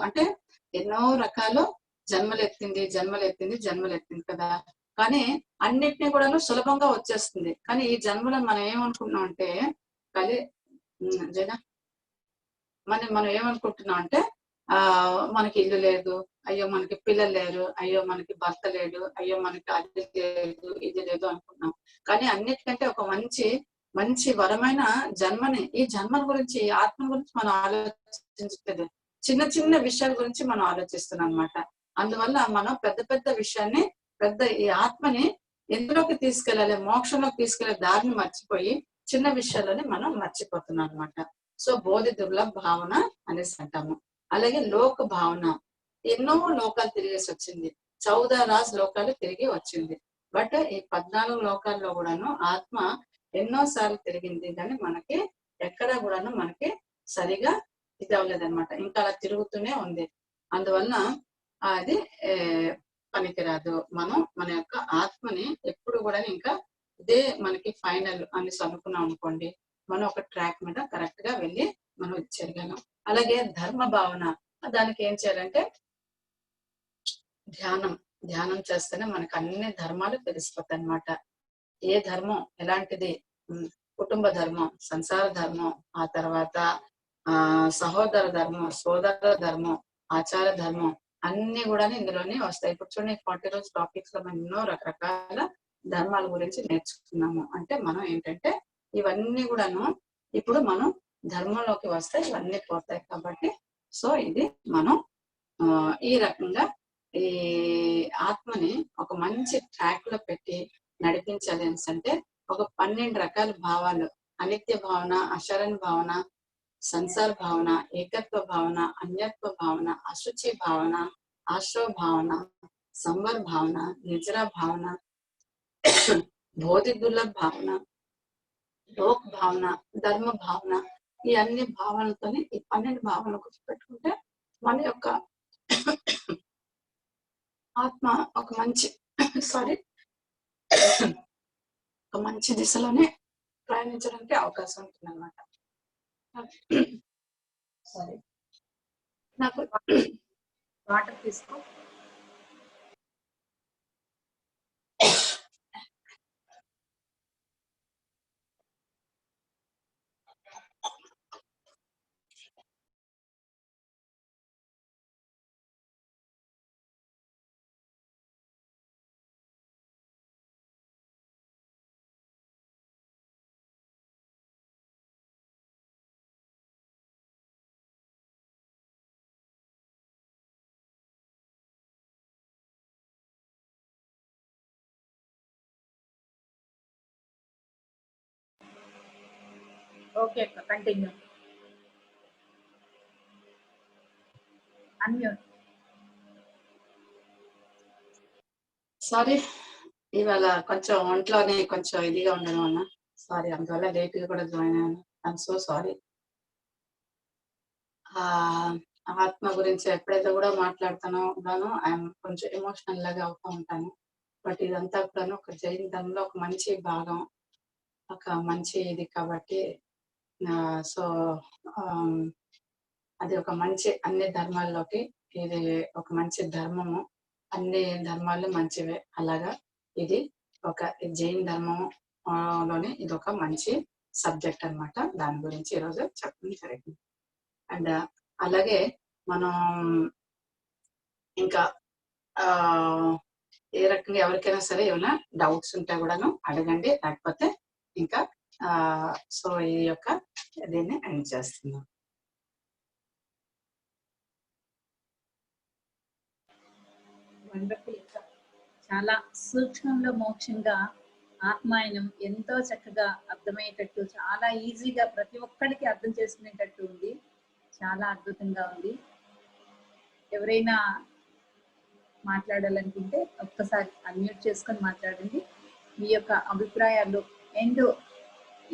అంటే ఎన్నో రకాల జన్మలు ఎత్తింది కదా. కానీ అన్నిటినీ కూడాను సులభంగా వచ్చేస్తుంది. కానీ ఈ జన్మలో మనం ఏమనుకుంటున్నాం అంటే కలి జైనా మనం ఏమనుకుంటున్నాం అంటే మనకి ఇల్లు లేదు, అయ్యో మనకి పిల్లలు లేరు, అయ్యో మనకి భర్త లేడు, అయ్యో మనకి అది లేదు ఇది లేదు అనుకున్నాం. కానీ అన్నిటికంటే ఒక మంచి వరమైన జన్మని, ఈ జన్మల గురించి ఆత్మ గురించి మనం ఆలోచించలేదు. చిన్న చిన్న విషయాల గురించి మనం ఆలోచిస్తున్నాం అనమాట. అందువల్ల మనం పెద్ద విషయాన్ని ఈ ఆత్మని ఎందులోకి తీసుకెళ్ళాలి, మోక్షంలోకి తీసుకెళ్లే దారిని మర్చిపోయి చిన్న విషయాలని మనం మర్చిపోతున్నాం అనమాట. సో బోధి దుర్లభ భావన అనేసి అంటాము. అలాగే లోక భావన, ఎన్నో లోకాలు తిరిగేసి వచ్చింది. 14 రాజ్ లోకాలు తిరిగి వచ్చింది. బట్ ఈ 14 లోకాల్లో కూడాను ఆత్మ ఎన్నో సార్లు తిరిగింది కానీ మనకి ఎక్కడ కూడాను మనకి సరిగా ఇది అవ్వలేదన్నమాట. ఇంకా అలా తిరుగుతూనే ఉంది. అందువలన అది పనికిరాదు. మనం మన యొక్క ఆత్మని ఎప్పుడు కూడా ఇంకా ఇదే మనకి ఫైనల్ అని అనుకున్నాం అనుకోండి, మనం ఒక ట్రాక్ మీద కరెక్ట్ గా వెళ్ళి మనం ఇచ్చేయగలం. అలాగే ధర్మ భావన, దానికి ఏం చేయాలంటే ధ్యానం చేస్తేనే మనకు అన్ని ధర్మాలు తెలిసిపోతాయి అన్నమాట. ఏ ధర్మం ఎలాంటిది, కుటుంబ ధర్మం, సంసార ధర్మం, ఆ తర్వాత సహోదర ధర్మం, సోదర ధర్మం, ఆచార ధర్మం అన్ని కూడా ఇందులోనే వస్తాయి. ఇప్పుడు చూడండి 40 రోజు టాపిక్స్ లో మనం ఎన్నో రకరకాల ధర్మాల గురించి నేర్చుకున్నాము. అంటే మనం ఏంటంటే ఇవన్నీ కూడాను ఇప్పుడు మనం ధర్మంలోకి వస్తే ఇవన్నీ పోతాయి కాబట్టి సో ఇది మనం ఈ రకంగా ఈ ఆత్మని ఒక మంచి ట్రాక్ లో పెట్టి నడిపించాలి అంటే ఒక 12 రకాల భావాలు, అనిత్య భావన, అశరణ భావన, సంసార భావన, ఏకత్వ భావన, అన్యత్వ భావన, అశుచి భావన, ఆశ్రవ భావన, సంవర్ భావన, నిజర భావన, బోధి దుర్లభ భావన, లోక్ భావన, ధర్మ భావన, ఈ అన్ని భావనలతోని ఈ 12 భావనలు గుర్తుపెట్టుకుంటే మన యొక్క ఆత్మ ఒక మంచి ఒక మంచి దిశలోనే ప్రయాణించడానికి అవకాశం ఉంటుంది అనమాట. సారీ, నాకు వాటర్ తీసుకో. ఓకే అక్క, కంటిన్యూ. అన్మ్యూట్. సారీ, ఇవాళ కొంచెం ఒంట్లోనే కొంచెం ఇదిగా ఉండడం వల్ల సారీ, అందువల్ల లేట్ గా కూడా జాయిన్ అయ్యాను. I'm so sorry. ఆత్మ గురించి ఎప్పుడైతే కూడా మాట్లాడుతానో ఐఎమ్ కొంచెం ఎమోషనల్ లాగా అవుతూ ఉంటాను. బట్ ఇదంతా కూడా ఒక జైన్ ధర్మంలో ఒక మంచి భాగం, ఒక మంచి ఇది కాబట్టి సో అది ఒక మంచి అన్ని ధర్మాల్లోకి ఇది ఒక మంచి ధర్మము. అన్ని ధర్మాలు మంచివే. అలాగా ఇది ఒక జైన్ ధర్మం లోని ఇది ఒక మంచి సబ్జెక్ట్ అన్నమాట. దాని గురించి ఈరోజు చెప్పడం జరిగింది. అండ్ అలాగే మనం ఇంకా ఆ ఏ రకంగా ఎవరికైనా సరే ఏమైనా డౌట్స్ ఉంటే కూడాను అడగండి. లేకపోతే ఇంకా సో ఈ యొక్క దీన్ని ఎండ్ చేస్తున్నాం. వండర్ఫుల్. చాలా సూక్ష్మంలో మోక్షంగా ఆత్మాయనం ఎంతో చక్కగా అర్థమయ్యేటట్టు, చాలా ఈజీగా ప్రతి ఒక్కరికి అర్థం చేసుకునేటట్టు ఉంది. చాలా అద్భుతంగా ఉంది. ఎవరైనా మాట్లాడాలనుకుంటే ఒక్కసారి అన్మ్యూట్ చేసుకొని మాట్లాడండి. మీ యొక్క అభిప్రాయాలు అండ్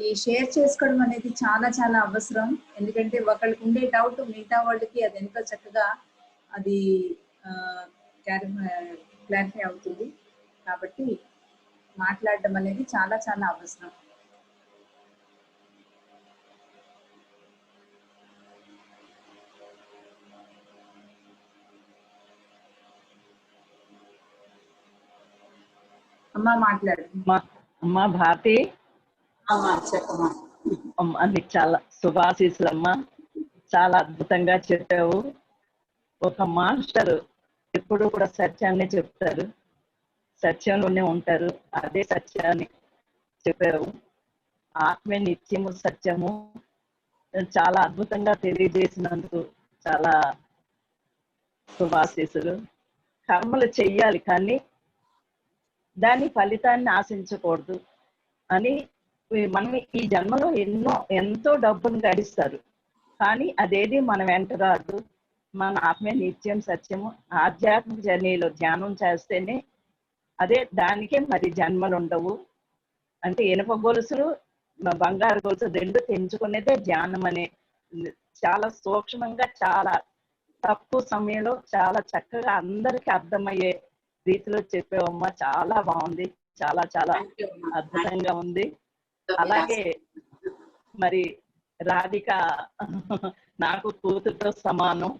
ఈ షేర్ చేసుకోవడం అనేది చాలా చాలా అవసరం. ఎందుకంటే ఒకళ్ళకి ఉండే డౌట్ మిగతా వాళ్ళకి అది ఎంతో చక్కగా అది క్లారిఫై అవుతుంది. కాబట్టి మాట్లాడడం అనేది చాలా చాలా అవసరం. అమ్మా మాట్లాడు. అమ్మా భారతి, అమ్మా చెప్పమ్మా. అమ్మా నీకు చాలా శుభాశీస్సులమ్మా. చాలా అద్భుతంగా చెప్పావు. ఒక మాస్టర్ ఎప్పుడు కూడా సత్యాన్ని చెప్తారు, సత్యంలోనే ఉంటారు. అదే సత్యాన్ని చెప్పావు. ఆత్మే నిత్యము సత్యము చాలా అద్భుతంగా తెలియజేసినందుకు చాలా శుభాశీస్సులు. కర్మలు చెయ్యాలి కానీ దాని ఫలితాన్ని ఆశించకూడదు అని. మనం ఈ జన్మలో ఎంతో డబ్బును గడిస్తారు కానీ అదేది మన వెంట రాదు. మన ఆత్మే నిత్యం సత్యము. ఆధ్యాత్మిక జర్నీలో ధ్యానం చేస్తేనే అదే దానికే మరి జన్మలు ఉండవు. అంటే ఇనుప గొలుసులు బంగారు గొలుసు రెండు తెంచుకునేదే ధ్యానం అనే చాలా సూక్ష్మంగా చాలా తక్కువ సమయంలో చాలా చక్కగా అందరికి అర్థమయ్యే రీతిలో చెప్పావమ్మా. చాలా బాగుంది. చాలా చాలా అద్భుతంగా ఉంది. అలాగే మరి రాధిక నాకు కూతురుతో సమానం.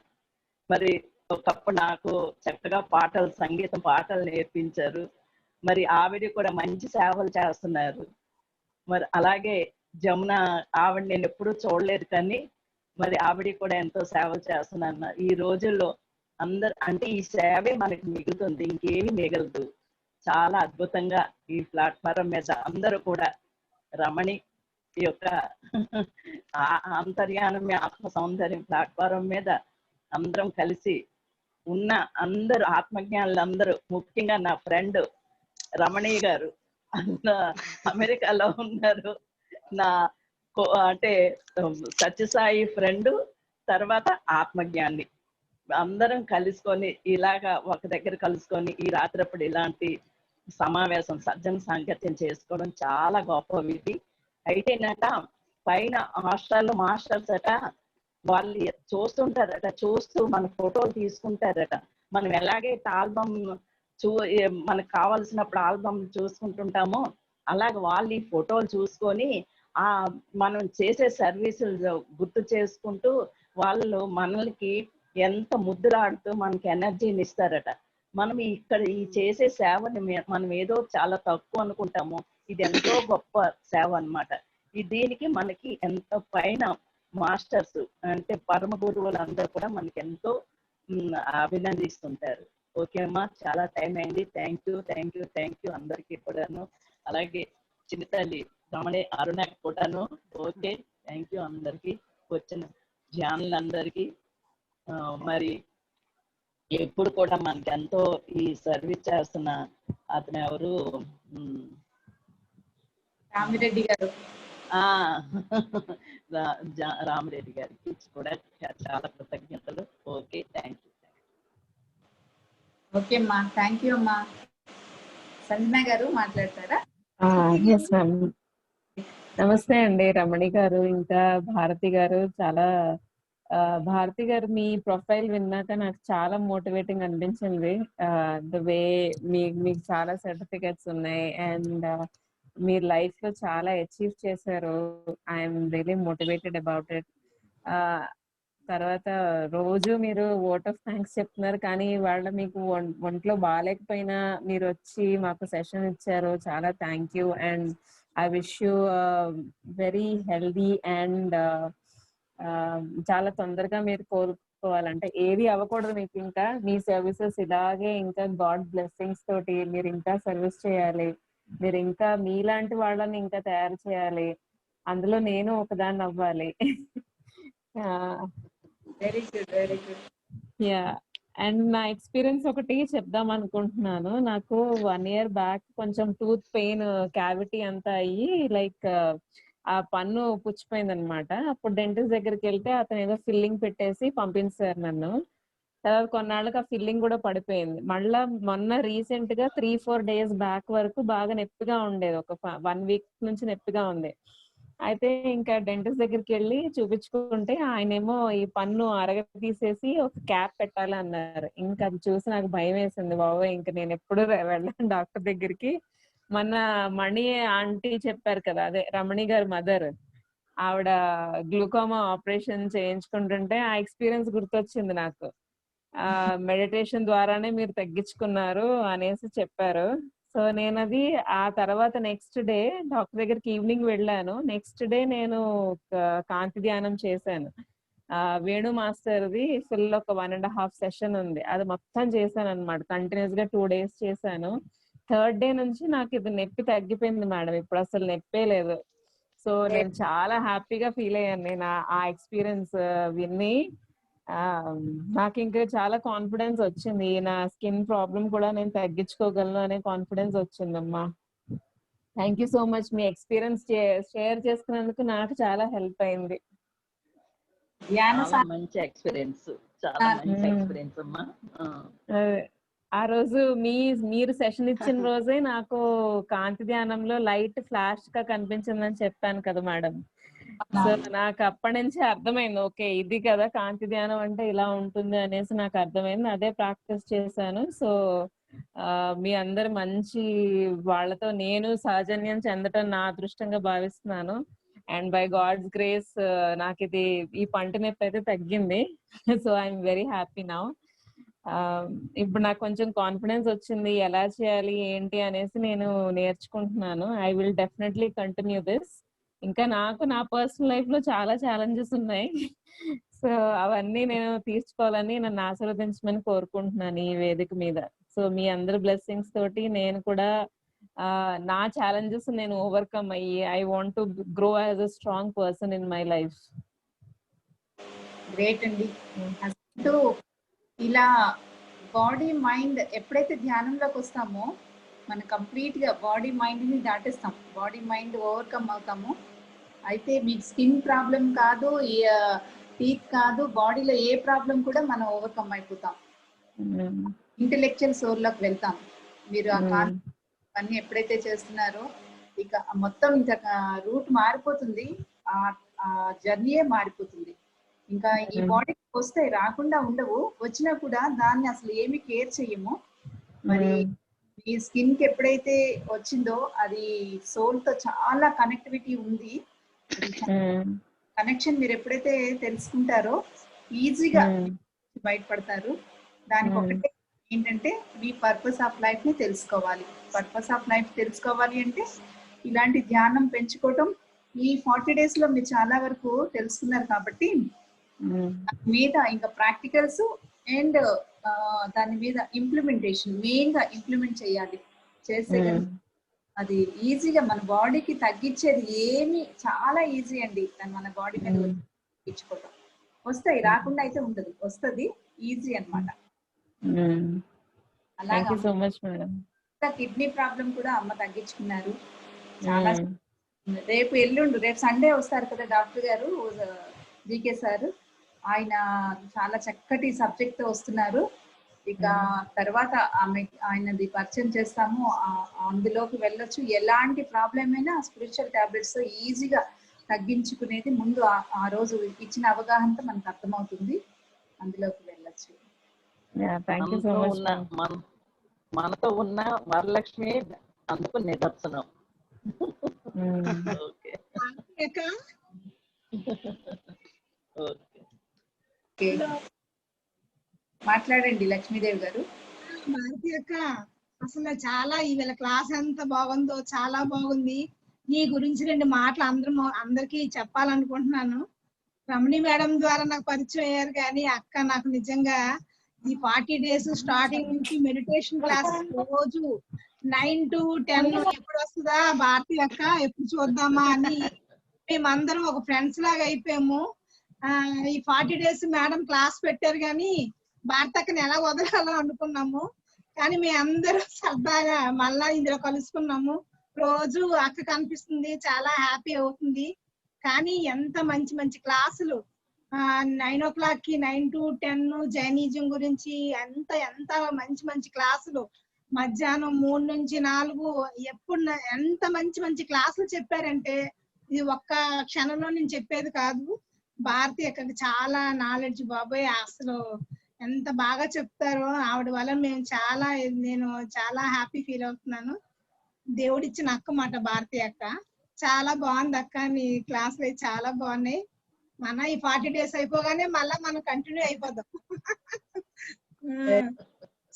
మరి ఒకప్పుడు నాకు చక్కగా పాటలు, సంగీతం పాటలు నేర్పించారు. మరి ఆవిడ కూడా మంచి సేవలు చేస్తున్నారు. మరి అలాగే జమున, ఆవిడ నేను ఎప్పుడూ చూడలేదు కానీ మరి ఆవిడ కూడా ఎంతో సేవలు చేస్తున్నారు. ఈ రోజుల్లో అందరు అంటే ఈ సేవే మనకి మిగులుతుంది, ఇంకేమి మిగలదు. చాలా అద్భుతంగా ఈ ప్లాట్ఫారం మీద అందరూ కూడా రమణి యొక్క అంతర్యానమే ఆత్మ సౌందర్యం ప్లాట్ఫారం మీద అందరం కలిసి ఉన్న అందరూ ఆత్మజ్ఞానులు అందరూ, ముఖ్యంగా నా ఫ్రెండ్ రమణి గారు అమెరికాలో ఉన్నారు. నా అంటే సత్యసాయి ఫ్రెండ్, తర్వాత ఆత్మజ్ఞాని, అందరం కలుసుకొని ఇలాగా ఒక దగ్గర కలుసుకొని ఈ రాత్రప్పుడు ఇలాంటి సమావేశం సజ్జన సాంగత్యం చేసుకోవడం చాలా గొప్ప విధి. అయితేనట పైన హాస్టల్లో మాస్టర్స్ అట వాళ్ళు చూస్తుంటారట, చూస్తూ మన ఫోటోలు తీసుకుంటారట. మనం ఎలాగైతే ఆల్బమ్ మనకు కావాల్సినప్పుడు ఆల్బమ్ చూసుకుంటుంటామో అలాగే వాళ్ళు ఈ ఫోటోలు చూసుకొని మనం చేసే సర్వీసులు గుర్తు చేసుకుంటూ వాళ్ళు మనకి ఎంత ముద్దులాడుతూ మనకి ఎనర్జీని ఇస్తారట. మనం ఇక్కడ ఈ చేసే సేవని మనం ఏదో చాలా తక్కువ అనుకుంటాము, ఇది ఎంతో గొప్ప సేవ అన్నమాట. దీనికి మనకి ఎంతో పైన మాస్టర్స్ అంటే పరమ గురువులు అందరూ కూడా మనకి ఎంతో అభినందిస్తుంటారు. ఓకే అమ్మా, చాలా టైం అయింది. థ్యాంక్ యూ అందరికీ కూడాను. అలాగే చిన్నతల్లి రమణి అరుణ కూడాను. ఓకే, థ్యాంక్ యూ అందరికి, వచ్చిన ధ్యానులందరికీ. మరి ఎప్పుడు కూడా మనకి ఎంతో ఈ సర్వీస్ చేస్తున్న అతను ఎవరు, రామిరెడ్డి గారు, రామిరెడ్డి గారికి కూడా చాలా కృతజ్ఞతలు. Okay, thank you. ఓకే అమ్మా, థ్యాంక్ యూ అమ్మా. సంజన గారు మాట్లాడతారా? Yes ma'am. నమస్తే అండి రమణి గారు, ఇంకా భారతి గారు. చాలా భారతి గారు మీ ప్రొఫైల్ విన్నాక నాకు చాలా మోటివేటింగ్ అనిపించింది. ద వే మీకు చాలా సర్టిఫికెట్స్ ఉన్నాయి అండ్ మీరు లైఫ్ లో చాలా అచీవ్ చేశారు. I'm really motivated about it. తర్వాత రోజు మీరు ఓట్ ఆఫ్ థ్యాంక్స్ చెప్తున్నారు, కానీ వాళ్ళ మీకు ఒంట్లో బాగాలేకపోయినా మీరు వచ్చి మాకు సెషన్ ఇచ్చారు. చాలా thank you. And I wish you very healthy and చాలా తొందరగా మీరు కోరుకోవాలంటే ఏది అవ్వకూడదు మీకు. ఇంకా మీ సర్వీసెస్ ఇలాగే ఇంకా గాడ్ బ్లెస్సింగ్స్ తోటి మీరు ఇంకా సర్వీస్ చేయాలి. మీరు ఇంకా మీలాంటి వాళ్ళని ఇంకా తయారు చేయాలి. అందులో నేను ఒకదాన్ని అవ్వాలి. Very good, very good. Yeah. And నా ఎక్స్పీరియన్స్ ఒకటి చెప్దాం అనుకుంటున్నాను. నాకు 1 year బ్యాక్ కొంచెం టూత్ పెయిన్, క్యావిటీ అంతా అయ్యి లైక్ ఆ పన్ను పుచ్చిపోయింది అనమాట. అప్పుడు డెంటిస్ట్ దగ్గరికి వెళ్తే అతను ఏదో ఫిల్లింగ్ పెట్టేసి పంపించారు నన్ను. తర్వాత కొన్నాళ్ళకి ఆ ఫిల్లింగ్ కూడా పడిపోయింది. మళ్ళా మొన్న రీసెంట్ గా 3-4 days బ్యాక్ వరకు బాగా నొప్పిగా ఉండేది. ఒక 1 week నుంచి నొప్పిగా ఉంది. అయితే ఇంకా డెంటిస్ట్ దగ్గరికి వెళ్ళి చూపించుకుంటే ఆయనేమో ఈ పన్ను తీసేసి ఒక క్యాప్ పెట్టాలి అన్నారు. ఇంకా అది చూసి నాకు భయం వేసింది. బాబోయ్, ఇంకా నేను ఎప్పుడు వెళ్ళాను డాక్టర్ దగ్గరికి. మొన్న మణి ఆంటీ చెప్పారు కదా, అదే రమణి గారి మదర్, ఆవిడ గ్లూకోమా ఆపరేషన్ చేయించుకుంటుంటే ఆ ఎక్స్పీరియన్స్ గుర్తొచ్చింది నాకు. మెడిటేషన్ ద్వారానే మీరు తగ్గించుకున్నారు అనేసి చెప్పారు. సో నేను అది ఆ తర్వాత నెక్స్ట్ డే డాక్టర్ దగ్గరికి ఈవినింగ్ వెళ్ళాను. నెక్స్ట్ డే నేను కాంతి ధ్యానం చేశాను. వేణు మాస్టర్ది ఫుల్ ఒక 1.5 సెషన్ ఉంది. అది మొత్తం చేశాను అనమాట. కంటిన్యూస్ గా 2 days చేశాను. థర్డ్ డే నుంచి నాకు ఇది నొప్పి తగ్గిపోయింది మేడం. ఇప్పుడు అసలు నొప్పే లేదు. సో నేను చాలా హ్యాపీగా ఫీల్ అయ్యాను. నేను ఆ ఎక్స్పీరియన్స్ విని నాకు ఇంకా చాలా కాన్ఫిడెన్స్ వచ్చింది. నా స్కిన్ ప్రాబ్లం కూడా నేను తగ్గించుకోగలను అనే కాన్ఫిడెన్స్ వచ్చిందమ్మా. Thank you so much. Me experience share చేసుకున్నందుకు నాకు చాలా హెల్ప్ అయింది. చాలా మంచి ఎక్స్పీరియన్స్, చాలా మంచి ఎక్స్పీరియన్స్ అమ్మా. ఆ రోజు మీరు సెషన్ ఇచ్చిన రోజే నాకు కాంతి ధ్యానంలో లైట్ ఫ్లాష్ గా కనిపించిందని చెప్పాను కదా మేడం. సో నాకు అప్పటి నుంచి అర్థమైంది, ఓకే ఇది కదా కాంతి ధ్యానం అంటే ఇలా ఉంటుంది అనేసి నాకు అర్థమైంది. అదే ప్రాక్టీస్ చేశాను. సో మీ అందరు మంచి వాళ్ళతో నేను సౌజన్యం చెందటం నా అదృష్టంగా భావిస్తున్నాను. అండ్ బై గాడ్స్ గ్రేస్ నాకు ఇది ఈ పంట నొప్పి అయితే తగ్గింది. So I'm very happy now. ఇప్పుడు నాకు కొంచెం కాన్ఫిడెన్స్ వచ్చింది, ఎలా చేయాలి ఏంటి అనేసి నేను నేర్చుకుంటున్నాను. I will definitely continue this. ఇంకా నాకు నా పర్సనల్ లైఫ్ లో చాలా ఛాలెంజెస్ ఉన్నాయి. సో అవన్నీ నేను తీర్చుకోవాలని నన్ను ఆశీర్వదించమని కోరుకుంటున్నాను ఈ వేదిక మీద. సో మీ అందరి బ్లెస్సింగ్స్ తోటి నేను కూడా నా ఛాలెంజెస్ నేను ఓవర్కమ్ అయ్యి I want to grow as a strong person in my life. Great అండి. అసలు ఇలా బాడీ మైండ్ ఎప్పుడైతే ధ్యానంలోకి వస్తామో మనం కంప్లీట్ గా బాడీ మైండ్ ని దాటేస్తాం, బాడీ మైండ్ ఓవర్కమ్ అవుతాము. అయితే మీకు స్కిన్ ప్రాబ్లం కాదు, టీత్ కాదు, బాడీలో ఏ ప్రాబ్లం కూడా మనం ఓవర్కమ్ అయిపోతాం. ఇంటెలెక్చువల్ సోర్లోకి వెళ్తాం. మీరు ఆ అన్ని ఎప్పుడైతే చేస్తున్నారో ఇక మొత్తం ఇంకా రూట్ మారిపోతుంది, ఆ జర్నీయే మారిపోతుంది. ఇంకా ఈ బాడీకి వస్తాయి, రాకుండా ఉండవు. వచ్చినా కూడా దాన్ని అసలు ఏమి కేర్ చెయ్యము. మరి ఈ స్కిన్ కి ఎప్పుడైతే వచ్చిందో అది సోల్ తో చాలా కనెక్టివిటీ ఉంది. కనెక్షన్ మీరు ఎప్పుడైతే తెలుసుకుంటారో ఈజీగా బయటపడతారు. దానికి ఒకటే ఏంటంటే మీ పర్పస్ ఆఫ్ లైఫ్ ని తెలుసుకోవాలి. పర్పస్ ఆఫ్ లైఫ్ తెలుసుకోవాలి అంటే ఇలాంటి ధ్యానం పెంచుకోవటం. ఈ 40 days లో మీరు చాలా వరకు తెలుసుకున్నారు కాబట్టి మీద ఇంకా ప్రాక్టికల్స్ అండ్ దాని మీద ఇంప్లిమెంటేషన్ మెయిన్ గా ఇంప్లిమెంట్ చేయాలి. చేసే అది ఈజీగా మన బాడీకి తగ్గించేది ఏమి చాలా ఈజీ అండి. దాన్ని మన బాడీ మీద తగ్గించుకోవటం. వస్తాయి, రాకుండా అయితే ఉండదు, వస్తుంది, ఈజీ అనమాట. అలాగా కిడ్నీ ప్రాబ్లం కూడా అమ్మ తగ్గించుకున్నారు. చాలా రేపు ఎల్లుండు రేపు సండే వస్తారు కదా డాక్టర్ గారు, జీకే సార్. ఆయన చాలా చక్కటి సబ్జెక్ట్ తో వస్తున్నారు. ఇక తర్వాత ఆయనది పరిచయం చేస్తాము, అందులోకి వెళ్ళొచ్చు. ఎలాంటి ప్రాబ్లం అయినా స్పిరిచువల్ టాబ్లెట్స్ ఈజీగా తగ్గించుకునేది ముందు ఆ రోజు ఇచ్చిన అవగాహనతో మనకు అర్థమవుతుంది. అందులోకి వెళ్ళొచ్చు. మనతో ఉన్న వరలక్ష్మి అందుకు నిదర్శనం. ఓకే, మాట్లాడండి లక్ష్మీదేవి గారు. భారతి అక్క, అసలు చాలా ఈవేళ క్లాస్ ఎంత బాగుందో, చాలా బాగుంది. నీ గురించి 2 మాటలు అందరికి చెప్పాలనుకుంటున్నాను. రమణి మేడం ద్వారా నాకు పరిచయం అయ్యారు, కానీ అక్క నాకు నిజంగా ఈ 40 డేస్ స్టార్టింగ్ నుంచి మెడిటేషన్ క్లాస్ రోజు 9 to 10 ఎప్పుడు వస్తుందా భారతి అక్క, ఎప్పుడు చూద్దామా అని మేమందరం ఒక ఫ్రెండ్స్ లాగా అయిపోయాము. ఈ 40 డేస్ మేడం క్లాస్ పెట్టారు, కానీ భారతి అక్కని ఎలా వదలాలో అనుకున్నాము. కానీ మీ అందరూ సరదాగా మళ్ళా ఇందులో కలుసుకున్నాము. రోజు అక్క కనిపిస్తుంది, చాలా హ్యాపీ అవుతుంది. కానీ ఎంత మంచి మంచి క్లాసులు, 9 o'clock కి 9 to 10 జైనిజం గురించి ఎంత ఎంత మంచి మంచి క్లాసులు, మధ్యాహ్నం 3 నుంచి 4 ఎప్పుడు ఎంత మంచి మంచి క్లాసులు చెప్పారంటే ఇది ఒక్క క్షణంలో నేను చెప్పేది కాదు. భారతి అక్కడికి చాలా నాలెడ్జ్ బాబోయ్, అసలు ఎంత బాగా చెప్తారో. ఆవిడ వల్ల నేను చాలా హ్యాపీ ఫీల్ అవుతున్నాను. దేవుడిచ్చిన అక్క మాట భారతి అక్క. చాలా బాగుంది అక్క, నీ క్లాసులు చాలా బాగున్నాయి. మన ఈ 40 డేస్ అయిపోగానే మళ్ళా మనం కంటిన్యూ అయిపోదాం.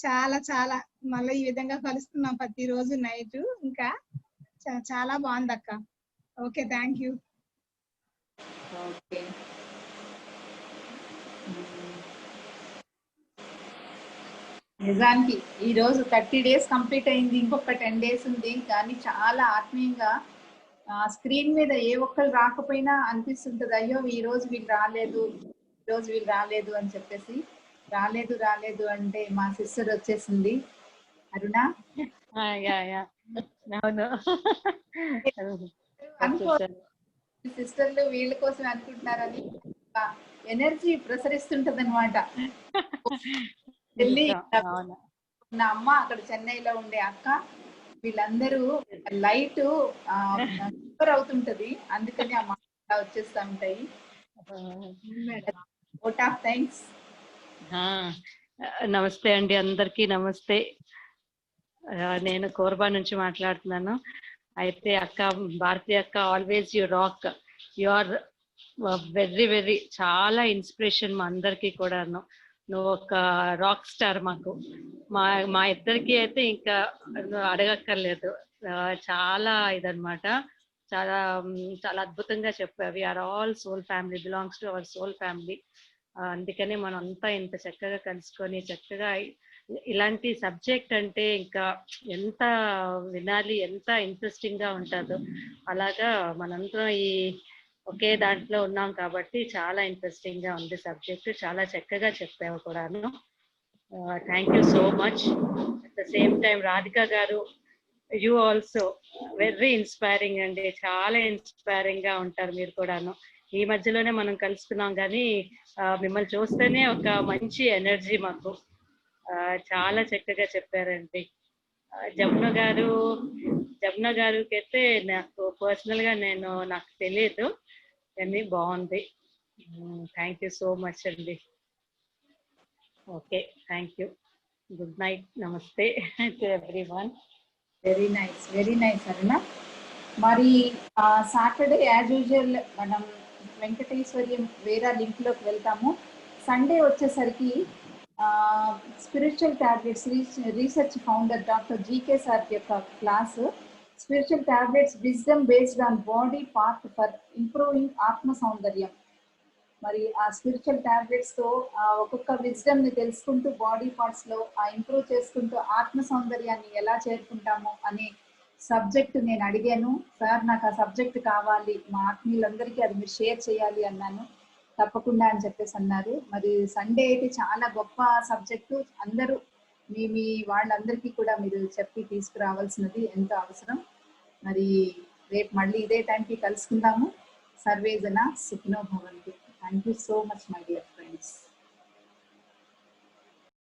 చాలా చాలా మళ్ళీ ఈ విధంగా కలుస్తున్నాం ప్రతిరోజు నైట్. ఇంకా చాలా బాగుంది అక్క. Okay, thank you. ఓకే, నిజానికి ఈ రోజు 30 డేస్ కంప్లీట్ అయింది, ఇంకొక 10 డేస్ ఉంది. కానీ చాలా ఆత్మీయంగా స్క్రీన్ మీద ఏ ఒక్కరు రాకపోయినా అనిపిస్తుంటది, అయ్యో ఈ రోజు వీళ్ళు రాలేదు, ఈ రోజు వీళ్ళు రాలేదు అని చెప్పేసి. రాలేదు రాలేదు అంటే మా సిస్టర్ వచ్చేసింది అరుణ. అనుకో సిస్టర్లు వీళ్ళ కోసం అనుకుంటున్నారని ఎనర్జీ ప్రసరిస్తుంటది అనమాట. నా అమ్మ అక్కడ చెన్నైలో ఉండే అక్క, వీళ్ళందరూ లైట్ అవుతుంటది, అందుకని ఆ మాట వచ్చేస్తా ఉంటాయి. Vote of thanks. నమస్తే అండి, అందరికీ నమస్తే. నేను కోర్బా నుంచి మాట్లాడుతున్నాను. అయితే అక్క భారతి అక్క, always you rock, you are very very చాలా ఇన్స్పిరేషన్ మా అందరికీ కూడాను. నువ్వు ఒక రాక్ స్టార్ మాకు, మా ఇద్దరికి అయితే ఇంకా అడగక్కర్లేదు. చాలా ఇదనమాట, చాలా చాలా అద్భుతంగా చెప్పావు. We are all soul family, belongs to our soul family. అందుకనే మనం అంతా ఇంత చక్కగా కలుసుకొని చక్కగా ఇలాంటి సబ్జెక్ట్ అంటే ఇంకా ఎంత వినాలి, ఎంత ఇంట్రెస్టింగ్ గా ఉంటుందో. అలాగా మనందరం ఈ ఒకే దాంట్లో ఉన్నాం కాబట్టి చాలా ఇంట్రెస్టింగ్ గా ఉంది సబ్జెక్ట్. చాలా చక్కగా చెప్పావు కూడాను. Thank you so much. At the same time Radhika గారు, యూ ఆల్సో వెరీ ఇన్స్పైరింగ్ అండి, చాలా ఇన్స్పైరింగ్ గా ఉంటారు మీరు కూడాను. ఈ మధ్యలోనే మనం కలుసుకున్నాం, కానీ మిమ్మల్ని చూస్తేనే ఒక మంచి ఎనర్జీ మాకు. చాలా చక్కగా చెప్పారండి. జమున గారికి అయితే నాకు పర్సనల్ గా నాకు తెలియదు, కానీ బాగుంది. థ్యాంక్ యూ సో మచ్ అండి. Okay, thank you. Good night, నమస్తే to everyone. Very nice, very nice Aruna. మరి సాటర్డే యాజ్ యూజువల్ మనం వెంకటేశ్వర్యం వేరే లింక్ లోకి వెళ్తాము. సండే వచ్చేసరికి spiritual tablets research founder doctor GK sir యొక్క class, spiritual tablets wisdom based on body part for improving ఆత్మ సౌందర్యం. మరి ఆ స్పిరిచువల్ టాబ్లెట్స్ తో ఒక్కొక్క విజ్డమ్ ని తెలుసుకుంటూ బాడీ పార్ట్స్ లో ఇంప్రూవ్ చేసుకుంటూ ఆత్మ సౌందర్యాన్ని ఎలా చేరుకుంటాము అనే సబ్జెక్ట్ నేను అడిగాను. సార్ నాకు ఆ సబ్జెక్ట్ కావాలి, మా ఆత్మీయులందరికీ అది మీరు షేర్ చేయాలి అన్నాను. తప్పకుండా అని చెప్పేసి అన్నారు. మరి సండే అయితే చాలా గొప్ప సబ్జెక్టు, అందరూ మీ వాళ్ళందరికీ కూడా మీరు చెప్పి తీసుకురావాల్సినది ఎంతో అవసరం. మరి రేపు మళ్ళీ ఇదే టైంకి కలుసుకుందాము. సర్వే జన సుఖినో భవంతు. Thank you so much my dear friends.